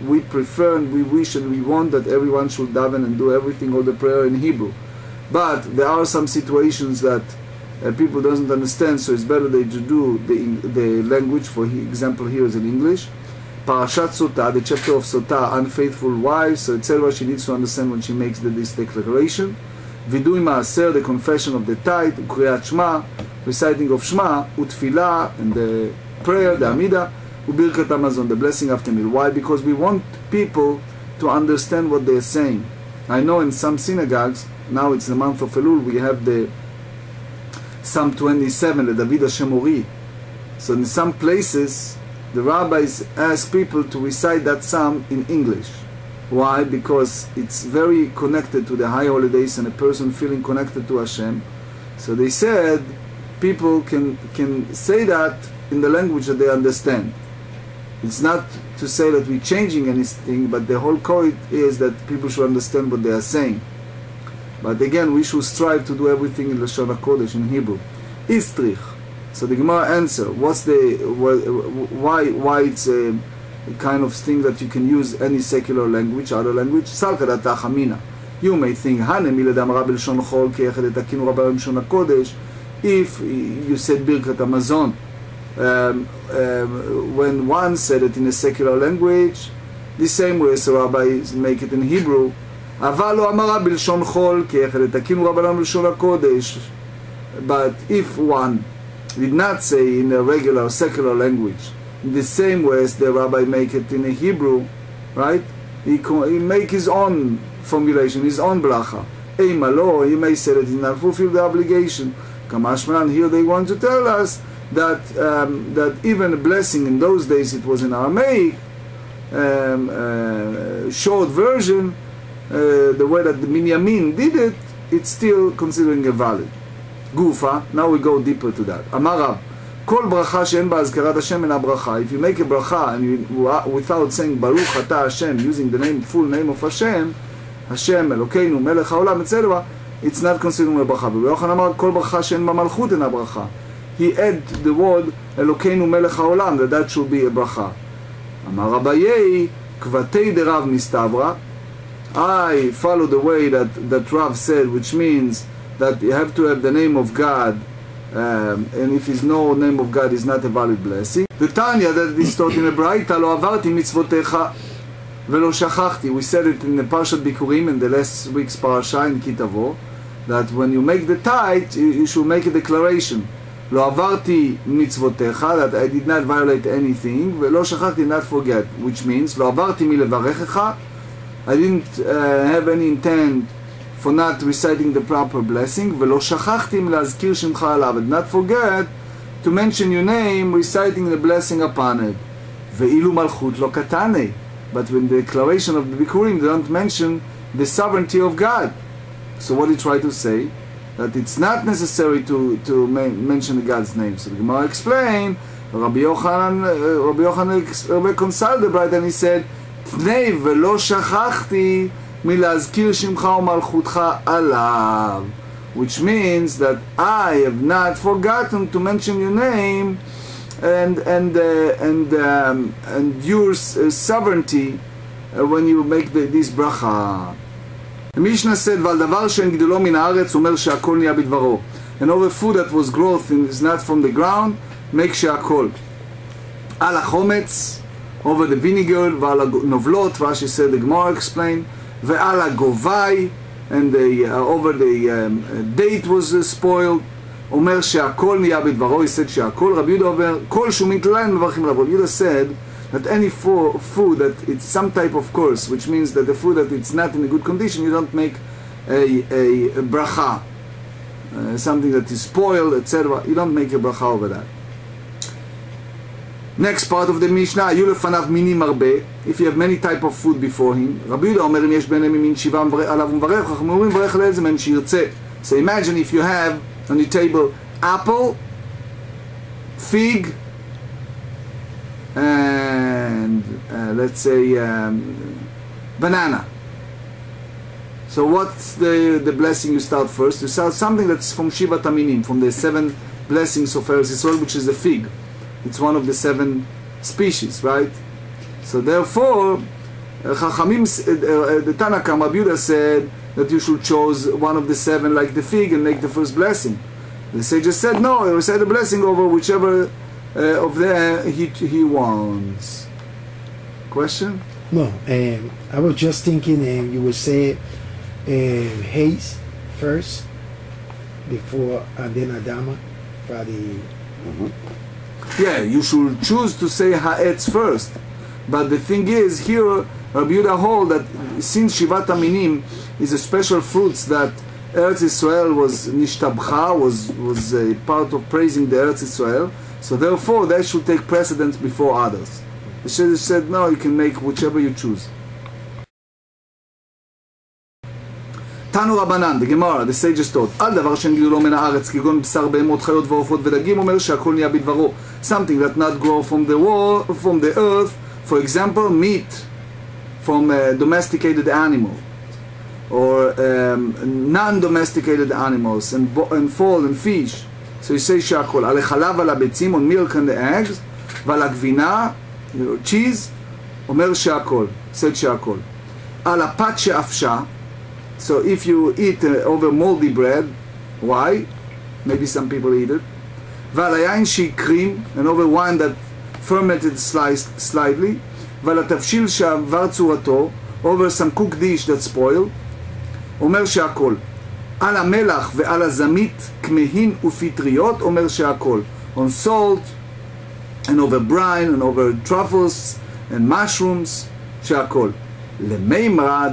we prefer and we wish and we want that everyone should daven and do everything, all the prayer in Hebrew. But there are some situations that people doesn't understand, so it's better they to do the language. For example, here is in English. Parashat Sotah, the chapter of Sotah, unfaithful wives, so etc. She needs to understand when she makes this declaration. Vidui Maaser, the confession of the tithe, Ukriyat Shema, reciting of Shema, Utfilah, and the prayer, the Amidah, Ubirkat Hamazon, the blessing after meal. Why? Because we want people to understand what they're saying. I know in some synagogues, now it's the month of Elul, we have the Psalm 27, the David Hashem Ori. So in some places, the rabbis ask people to recite that psalm in English. Why? Because it's very connected to the high holidays and a person feeling connected to Hashem. So they said people can say that in the language that they understand. It's not to say that we're changing anything, but the whole point is that people should understand what they are saying. But again, we should strive to do everything in Lashon HaKodesh, in Hebrew. Istrich. So the Gemarah answer, why it's a kind of thing that you can use any secular language, other language? Salkadatach Amina. You may think, if you said Birkat Hamazon, when one said it in a secular language, the same way as the rabbis make it in Hebrew. But if one did not say in a regular secular language, in the same way as the rabbi make it in a Hebrew, right? He make his own formulation, his own bracha. He may say that he did not fulfill the obligation. Kamashman, here they want to tell us that that even a blessing in those days, it was in Aramaic, short version, the way that the Minyamin did it, it's still considering a valid. Gufa, now we go deeper to that. Amarab, kol bracha she'en ba'azkarat Hashem ena bracha. If you make a bracha and you, without saying Baruch Ata Hashem, using the full name of Hashem, Hashem Elokeinu Melech Haolam, etc., it's not considered a bracha. Yochanan amar kol bracha she'en ba'malchut ena bracha. He add the word Elokeinu Melech Haolam, that should be a bracha. Amar Abaye, kvatei derav mistavra. I follow the way that Rav said, which means that you have to have the name of God, and if there's no name of God, is not a valid blessing. The Tanya that is taught in a Braita, lo avarti mitzvotecha velo shachachti. We said it in the Parshat Bikurim in the last week's parasha in Kitavo, that when you make the tithe, you should make a declaration. Lo avarti mitzvotecha, that I did not violate anything, velo shachachti, not forget, which means lo avarti milevarechecha, I didn't have any intent for not reciting the proper blessing. Velo shachachti milazkir shemcha alav, and not forget to mention your name, reciting the blessing upon it. Ve'ilu malchut lo katane. But when the declaration of the Bikurim, they don't mention the sovereignty of God. So what he tried to say? That it's not necessary to mention God's name. So the Gemarah explained, Rabbi Yochanan reconciled the Braita, and he said, Tnei velo shachachti milazkir shimcha umalchutcha alav, which means that I have not forgotten to mention your name and your sovereignty when you make this bracha. The Mishnah said, "Val davar she'en gdolo min haaretz omer she'akol niya bidvaro." And all the food that was growth is not from the ground, make she'akol. Al hachometz, over the vinegar, v'al novlot, Rashi said, the Gemarah explained, ve'al govai, and over the date was spoiled. Omer she'akol niya bidvaro, he said she'akol. Rabbi Yehuda over kol shumin tlaim mevarchim alav. Rabbi Yehuda said that any food that it's some type of curse, which means that the food that it's not in a good condition, you don't make a bracha. Something that is spoiled, etc., you don't make a bracha over that. Next part of the Mishnah, היו לפניו מינים הרבה, if you have many type of food before him. רבי יהודה אומר, אם יש ביניהם ממין שבעה עליו ומברך, אנחנו אומרים מברך לאיזה מהם שירצה. So imagine if you have on your table apple, fig, and let's say banana. So what's the blessing you start first? You start something that's from Shiva Taminim, from the 7 blessings of Eretz Yisrael, which is the fig. It's one of the 7 species, right? So therefore, Chachamim, the Tanakam, Rabbi Yehuda said that you should choose one of the 7 like the fig and make the first blessing. The sages said no, he will say the blessing over whichever of them he wants. Question? No, I was just thinking you would say haze first before and then Adama for the... Yeah, you should choose to say ha'etz first. But the thing is, here Rabbi Yehuda hold that since Shivat HaMinim is a special fruits that Eretz Israel was nishtabcha, was a part of praising the Eretz Israel, so therefore they should take precedence before others. The Shedder said, no, you can make whichever you choose. Tanu Rabbanan, the Gemarah, the sages taught, Al davar she'en גידולו מן הארץ, כגון בשר בהמות, חיות ועופות ודגים, אומר שהכל נהיה בדברו. Something that not grow from the earth, for example, meat from domesticated animal, or non-domesticated animals, and fall and fish. So you say שהכל. על החלב, על הביצים, on milk and the eggs, ועל הגבינה, cheese, אומר שהכל, said שהכל. על הפת שאפשה, so if you eat over moldy bread, why? Maybe some people eat it. ועל היין שהקרים, and over wine that fermented slightly. ועל התבשיל שעבר צורתו, over some cooked dish that spoiled, אומר שהכל. על המלח ועל הזמית, כמהין ופטריות, אומר שהכל. On salt, and over brine, and over truffles, and mushrooms, שהכל. למימרה,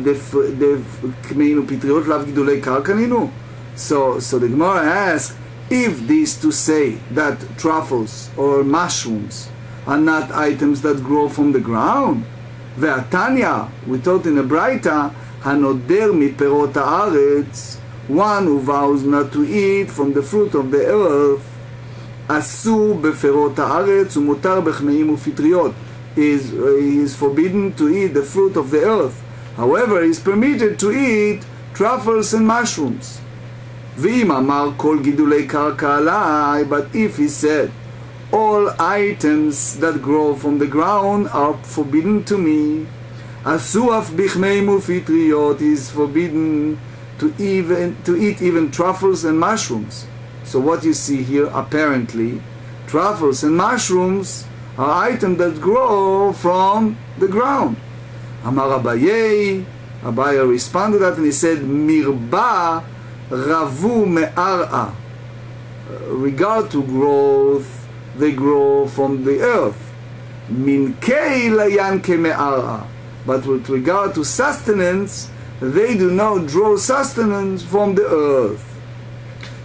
כמהין ופטריות, לאו גידולי קרקע נינו. So the Gemara asks, if these to say that truffles or mushrooms are not items that grow from the ground, והתניא, we taught in a Braita, הנודר מפירות הארץ, one who vows not to eat from the fruit of the earth, אסור בפירות הארץ ומותר בכמהים ופטריות. He is forbidden to eat the fruit of the earth. However, he is permitted to eat truffles and mushrooms. ואם אמר כל גידולי קרקע עליי, but if he said, all items that grow from the ground are forbidden to me, אסור אף בכמהים ופטריות, he is forbidden to eat even truffles and mushrooms. So what you see here, apparently, truffles and mushrooms are items that grow from the ground. Amar Abaye, Abaye responded to that and he said, Mirba ravu me'ar'a. Regard to growth, they grow from the earth. Minkei layan ke me'ar'a. But with regard to sustenance, they do not draw sustenance from the earth.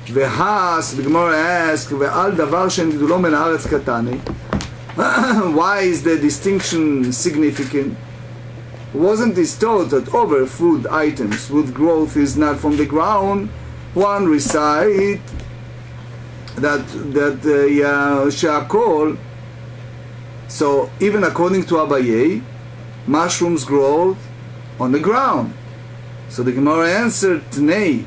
V'has, the Gemara asks, ve'al davar she'en גידולו מן הארץ קטני. Why is the distinction significant? Wasn't this taught that over food items with growth is not from the ground? One recite that she'akol. So even according to Abaye, mushrooms grow on the ground. So the Gemara answered, Tnei.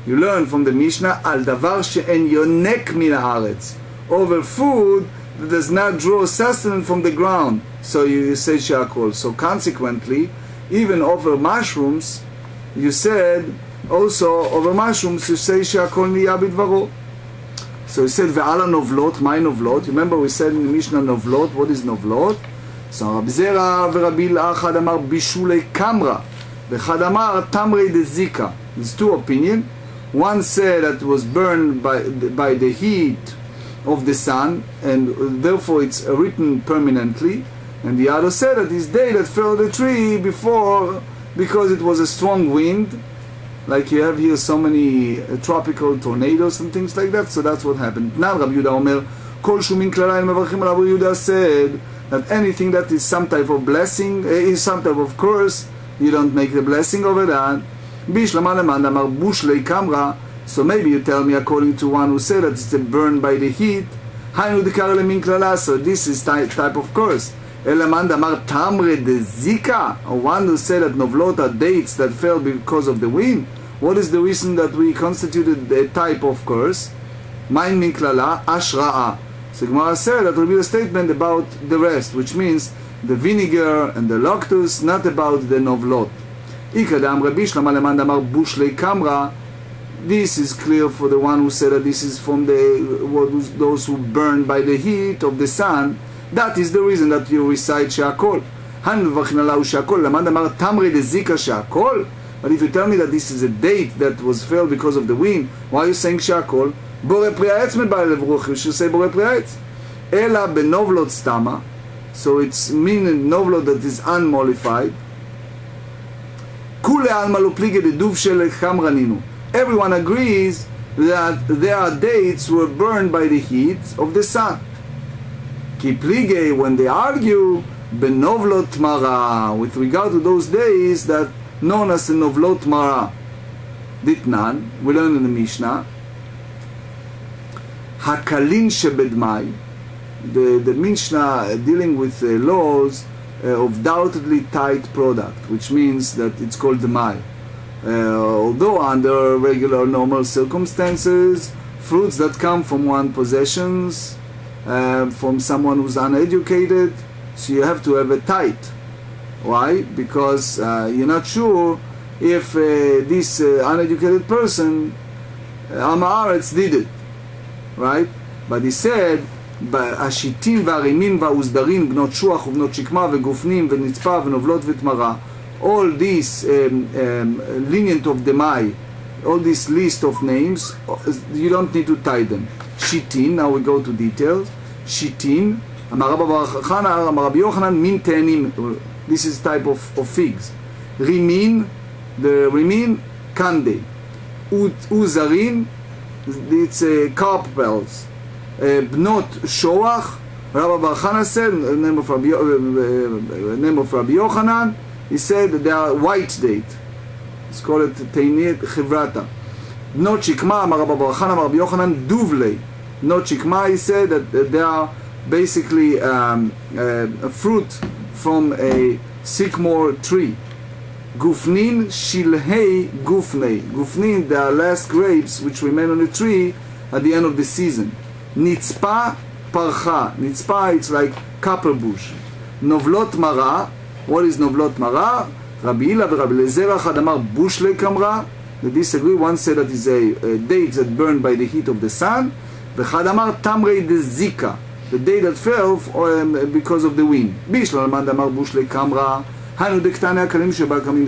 You learn from the Mishnah, al davar she'en yonek min haaretz. Over food that does not draw sustenance from the ground. So you say she'akol. So consequently, even over mushrooms, you said, also over mushrooms, you say she'akol niya bidvaro. So you said, ve'ala novlot, my novlot. Remember we said in the Mishnah novlot, what is novlot? So Rabbi Zera ve'Rabbi Achad amar bishulei kamra. Ve'chad amar tamrei dezika. There's two opinions. One said that it was burned by the heat of the sun, and therefore it's written permanently. And the other said that it's they that fell the tree before, because it was a strong wind, like you have here so many tropical tornadoes and things like that. So that's what happened. Now Rabbi Yehuda Omer, Kol shumin klalai mevarchim alav. Rabbi Yehuda said that anything that is some type of blessing, is some type of curse, you don't make the blessing over that. So maybe you tell me, according to one who said that it's burned by the heat, so this is type of curse. Or one who said that novlot are dates that fell because of the wind. What is the reason that we constituted a type of curse? Main min klala ashra'a. So Gemarah said that will be a statement about the rest, which means the vinegar and the lactose, not about the novlot. This is clear for the one who said that this is from those who burn by the heat of the sun. That is the reason that you recite שהכל. הן מברכים עליו שהכל, למד אמר תמרי דזיקה שהכל? But if you tell me that this is a date that was felled because of the wind, why are you saying שהכל? בורא פרי העץ מבא אליו רוח, you should say בורא פרי העץ. אלא בנובלות סתמה, so it's meaning novlot that is unmollified. כולי עלמא לא פליגי דדוב של חמרנינו. Everyone agrees that their dates were burned by the heat of the sun. כי פליגי, when they argue, בנובלות מרה, with regard to those days that known as the novlot mara. Ditnan, we learn in the Mishnah, hakalin shebedmai, the Mishnah dealing with laws of doubtedly tight product, which means that it's called the mai. Although under regular normal circumstances, fruits that come from one possessions, from someone who's uneducated, so you have to have a tight. Why? Because you're not sure if this uneducated person, Amaretz, did it. Right? But he said, השיטים והרימים והאוסדרים, בנות שוח ובנות שקמה וגופנים ונצפה ונובלות ותמרה, all this lenient of demai, all this list of names, you don't need to tie them. Shitin, now we go to details. Shitin, אמר רבי יוחנן, מין תאנים, this is type of figs. Rimin, the rimin, kande. Uzarin, it's carpels. Bnot shoach, Rabbi Bar Chana said, name of Rabbi Yochanan, he said that they are white date. It's called Teinit Chivrata. Bnot Shikma, Amar Rabbi Bar Chana, Rabbi Yochanan, Duvlei. Bnot Shikma, he said that they are basically a fruit from a sycamore tree. Gufnin shilhei gufnei. Gufnin, the last grapes which remain on the tree at the end of the season. Nitzpa parcha. Nitzpa, it's like copper bush. Novlot mara. What is novlot mara? Rabbi Ila and Rabbi Lezer Achad amar bush lekamra. They disagree. One said that is a date that burned by the heat of the sun. V'chad amar tamrei de zika. The day that fell because of the wind.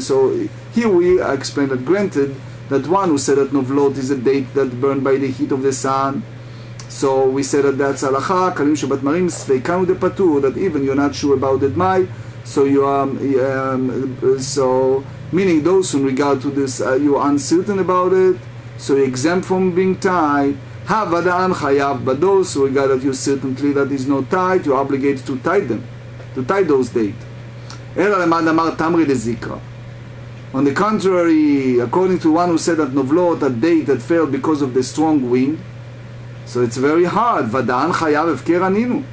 So here we explain that granted that one who said that Novlot is a date that burned by the heat of the sun. So we said that that's halacha, kalim shebat marim sveikanu de patur, that even you're not sure about that mai, so you are, so meaning those in regard to this, you are uncertain about it, so you're exempt from being tied. Havadaan chayav, but those who regard that you certainly that is not tied, you're obligated to tie them, to tie those dates. On the contrary, according to one who said that Novlot, a date that fell because of the strong wind, so it's very hard. Vadaan chayav efker aninu.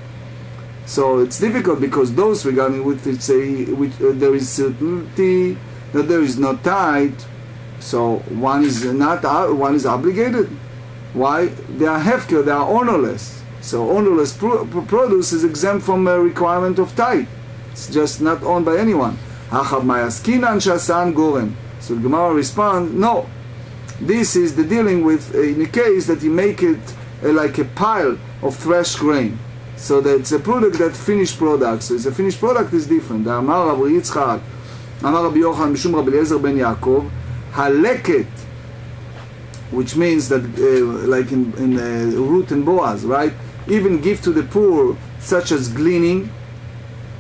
So it's difficult because those regarding which it say which there is certainty that there is not tied, so one is not one is obligated. Why? They are hefker, they are ownerless. So ownerless produce is exempt from a requirement of tithe. It's just not owned by anyone. So the Gemarah responds, no. This is the dealing with in the case that you make it like a pile of threshed grain. So that it's a product that finished product. So it's a finished product is different. Amar Rabbi Yitzchak, Amar Rabbi Yochanan, Mishum Rabbi Eliezer ben Yaakov, haleket, which means that like in Ruth and Boaz, right? Even give to the poor, such as gleaning,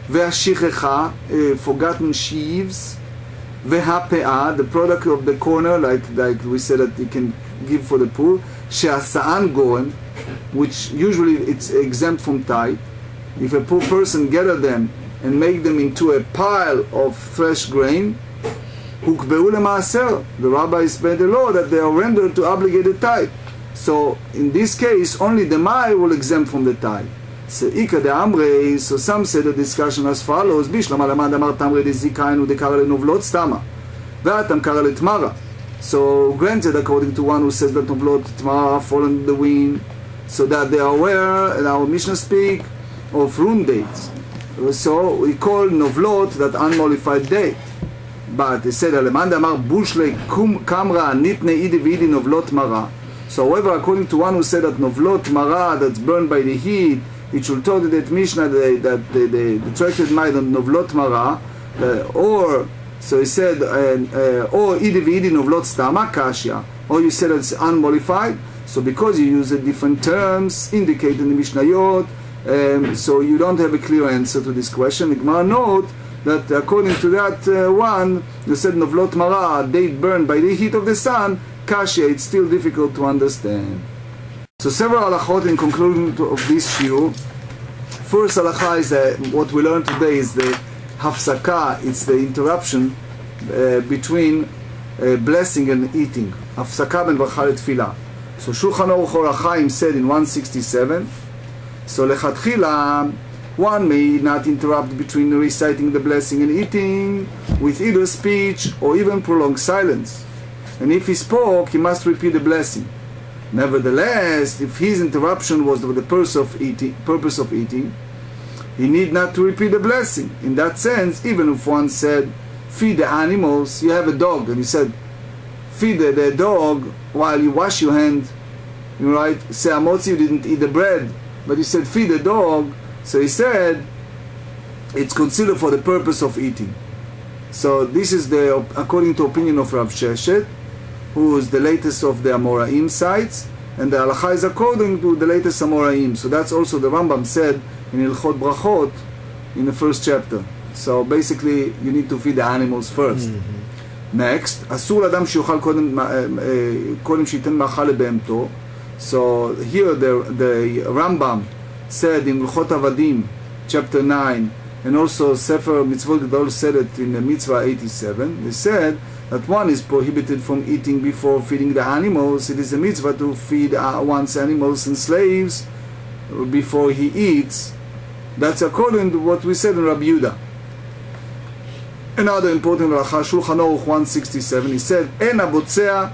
ve'ashichecha, forgotten sheaves, ve'hape'ah, the product of the corner, like we said that you can give for the poor, she'asa'an goen, which usually it's exempt from tithe. If a poor person gather them and make them into a pile of threshed grain, the rabbis made the law that they are rendered to obligated tithe. So in this case, only the mai will exempt from the tithe. So some say the discussion as follows: So granted, according to one who says that novlot tmara fall in the wind, so that they are aware, and our Mishnah speak of run dates. So we call novlot that unmollified date. But they said, so however, according to one who said that novlot mara, that's burned by the heat, it should tell that Mishnah that the Tractate Amidah Novlot Mara, or so he said, or Idi v'Idi Novlot Stama Kashya, or you said it's unmodified. So because you use different terms indicated in the Mishnayot, so you don't have a clear answer to this question. The Gemarah note that according to that one, you said Novlot Mara, date burned by the heat of the sun, Kashya, it's still difficult to understand. So several halachot in conclusion of this shiur. First halacha is what we learned today is the hafsaka, it's the interruption between blessing and eating. Hafsaka ben bracha letfilah. So Shulchan Aruch Or HaChaim said in 167, so lechatchila, one may not interrupt between reciting the blessing and eating with either speech or even prolonged silence. And if he spoke, he must repeat the blessing. Nevertheless, if his interruption was for the purpose of eating, he need not to repeat the blessing. In that sense, even if one said, feed the animals, you have a dog, and you said, feed the dog while you wash your hand, right? Say, Amotzi, you didn't eat the bread, but you said, feed the dog, so he said, it's considered for the purpose of eating. So this is according to opinion of Rav Sheshet, who is the latest of the Amoraim sites, and the halacha is according to the latest Amoraim. So that's also the Rambam said in Hilchot Berachot in the first chapter. So basically, you need to feed the animals first. Next, אסור לאדם שיאכל קודם שייתן מאכל לבהמתו. So here the Rambam said in Hilchot Avadim, chapter 9, and also Sefer Mitzvot Gedol said it in the Mitzvah 87, they said that one is prohibited from eating before feeding the animals. It is a mitzvah to feed one's animals and slaves before he eats. That's according to what we said in Rabbi Yehuda. Another important halacha, Shulchan Aruch 167, he said, "En abotzeah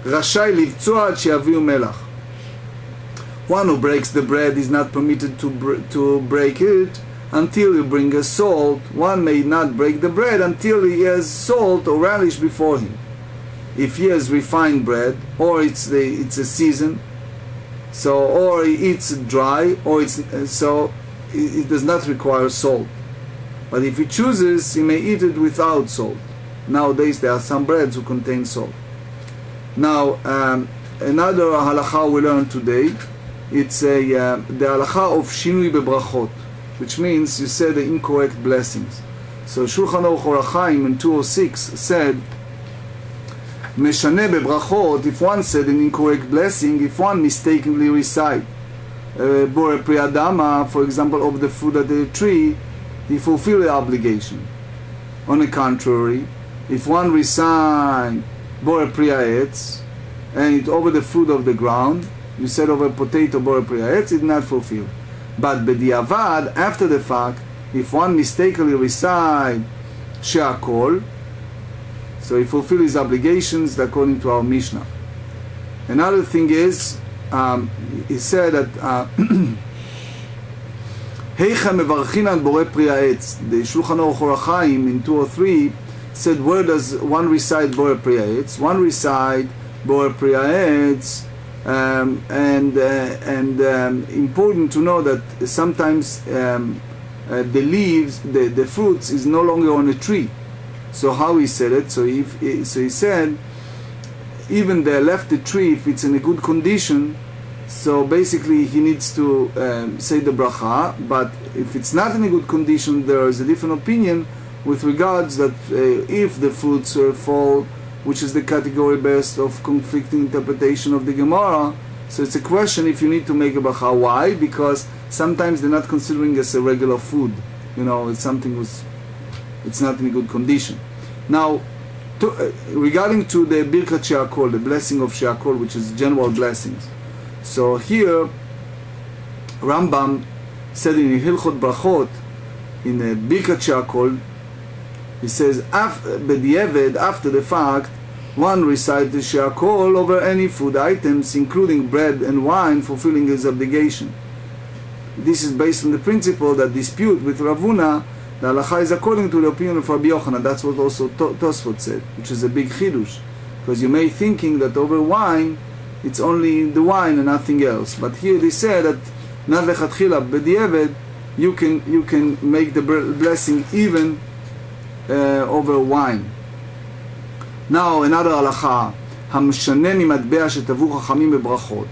rashai livtzoah ad sheyaviu melach." One who breaks the bread is not permitted to break it until you bring a salt. One may not break the bread until he has salt or relish before him. If he has refined bread, or it's a season, so or he eats it dry, or it does not require salt. But if he chooses, he may eat it without salt. Nowadays there are some breads who contain salt. Now another halacha we learned today, it's the halacha of shinui bebrachot, which means you said the incorrect blessings. So Shulchan Aruch Or HaChaim in 206 said, Meshane bebrachot, if one said an incorrect blessing, if one mistakenly recite Bore Pri Adama, for example, of the fruit of the tree, he fulfill the obligation. On the contrary, if one recite Bore Pri Ha'etz, and it over the fruit of the ground, you said over potato Bore Pri Ha'etz, it not fulfilled. But b'diavad, after the fact, if one mistakenly recite she'akol, so he fulfills his obligations according to our Mishnah. Another thing is, he said that Heicha mevarchin al borei pri ha'etz. The Shulchan Aruch Or HaChaim in 203 said, where does one recite borei pri ha'etz? One recite borei pri ha'etz. Important to know that sometimes the leaves, the fruits is no longer on a tree. So how he said it? So he said, even they left the tree if it's in a good condition. So basically he needs to say the bracha. But if it's not in a good condition, there is a different opinion with regards that if the fruits fall, which is the category based of conflicting interpretation of the Gemarah. So it's a question if you need to make a bracha. Why? Because sometimes they're not considering it as a regular food. It's something it's not in a good condition. Now, regarding to the Birkat She'akol, the blessing of She'akol, which is general blessings. So here, Rambam said in Hilchot Brachot, in the Birkat She'akol, he says, after the fact, one recites the she'akol over any food items, including bread and wine, fulfilling his obligation. This is based on the principle that dispute with Ravuna, the halacha is according to the opinion of Rabbi Yochanan. That's what also Tosefta said, which is a big chidush, because you may thinking that over wine, it's only the wine and nothing else. But here they said that not lechatchila, b'diavad, you can make the blessing even over wine. Now another halacha, המשנה ממטבע שטבעו חכמים בברכות.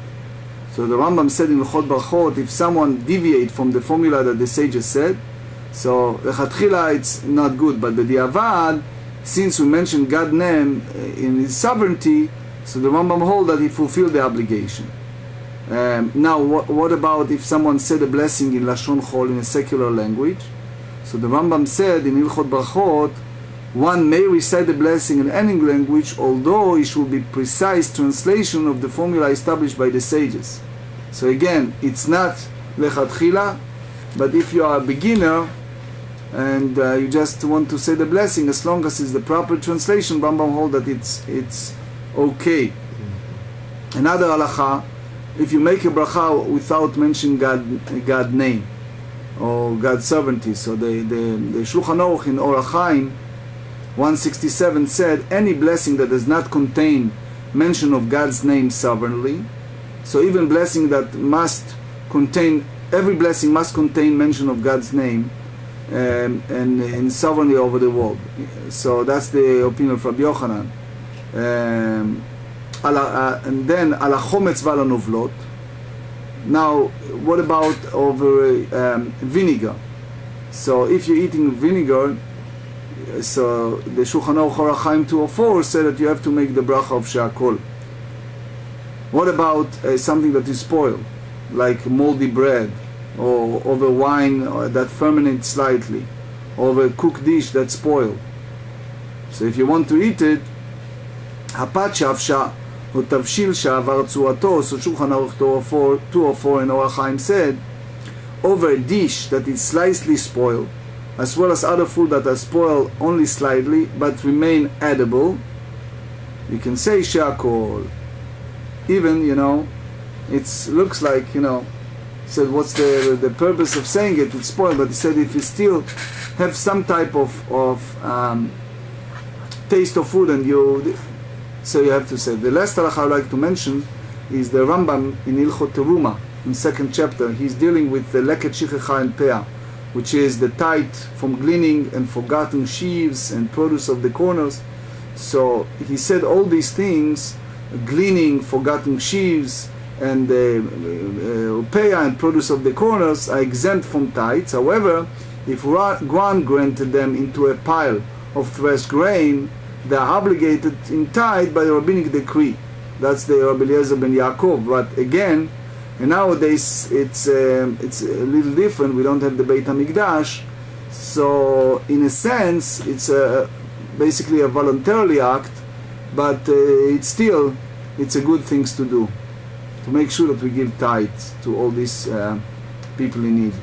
So the Rambam said in Hilchot Berachot, if someone deviate from the formula that the sages said, so lechatchila it's not good, but b'diavad, since we mentioned God's name in His sovereignty, so the Rambam hold that he fulfilled the obligation. Now, what about if someone said a blessing in Lashon Chol, in a secular language? So the Rambam said in Hilchot Berachot, one may recite the blessing in any language, although it should be precise translation of the formula established by the sages. So again, it's not lechatchila, but if you are a beginner and you just want to say the blessing, as long as it's the proper translation, Rambam hold that it's okay. Another halacha, if you make a bracha without mentioning God name or God's sovereignty, so the Shulchan Aruch in Or HaChaim 167 said any blessing that does not contain mention of God's name sovereignly, so even blessing that must contain, every blessing must contain mention of God's name and sovereignly over the world. So that's the opinion of Rabbi Yochanan. And then ala chometz v'ala novlot. Now, what about over vinegar? So if you're eating vinegar, so the Shulchan Aruch Or HaChaim 204 said that you have to make the bracha of she'akol. What about something that is spoiled, like moldy bread, or over wine that fermentates slightly, or over a cooked dish that's spoiled? So if you want to eat it, הפת שאפשה או תבשיל שעבר צורתו, so Shulchan Aruch 204 in Or HaChaim said, over a dish that is slightly spoiled, as well as other food that are spoiled only slightly but remain edible, you can say she'akol. Even, it looks like, said what's the purpose of saying it, it's spoiled, but he said if you still have some type of taste of food and so you have to say. The last halacha I would like to mention is the Rambam in Hilchot Teruma, in 2nd chapter. He's dealing with the leket shichecha and peah, which is the tithe from gleaning and forgotten sheaves and produce of the corners. So he said all these things, gleaning, forgotten sheaves, and peah and produce of the corners are exempt from tithes. However, if one granted them into a pile of threshed grain, they are obligated in tithe by the rabbinic decree. That's the Rabbi Eliezer ben Yaakov. But again, and nowadays it's a little different. We don't have the Beit HaMikdash, so in a sense it's basically a voluntary act, but it's a good thing to do, to make sure that we give tithe to all these people in need.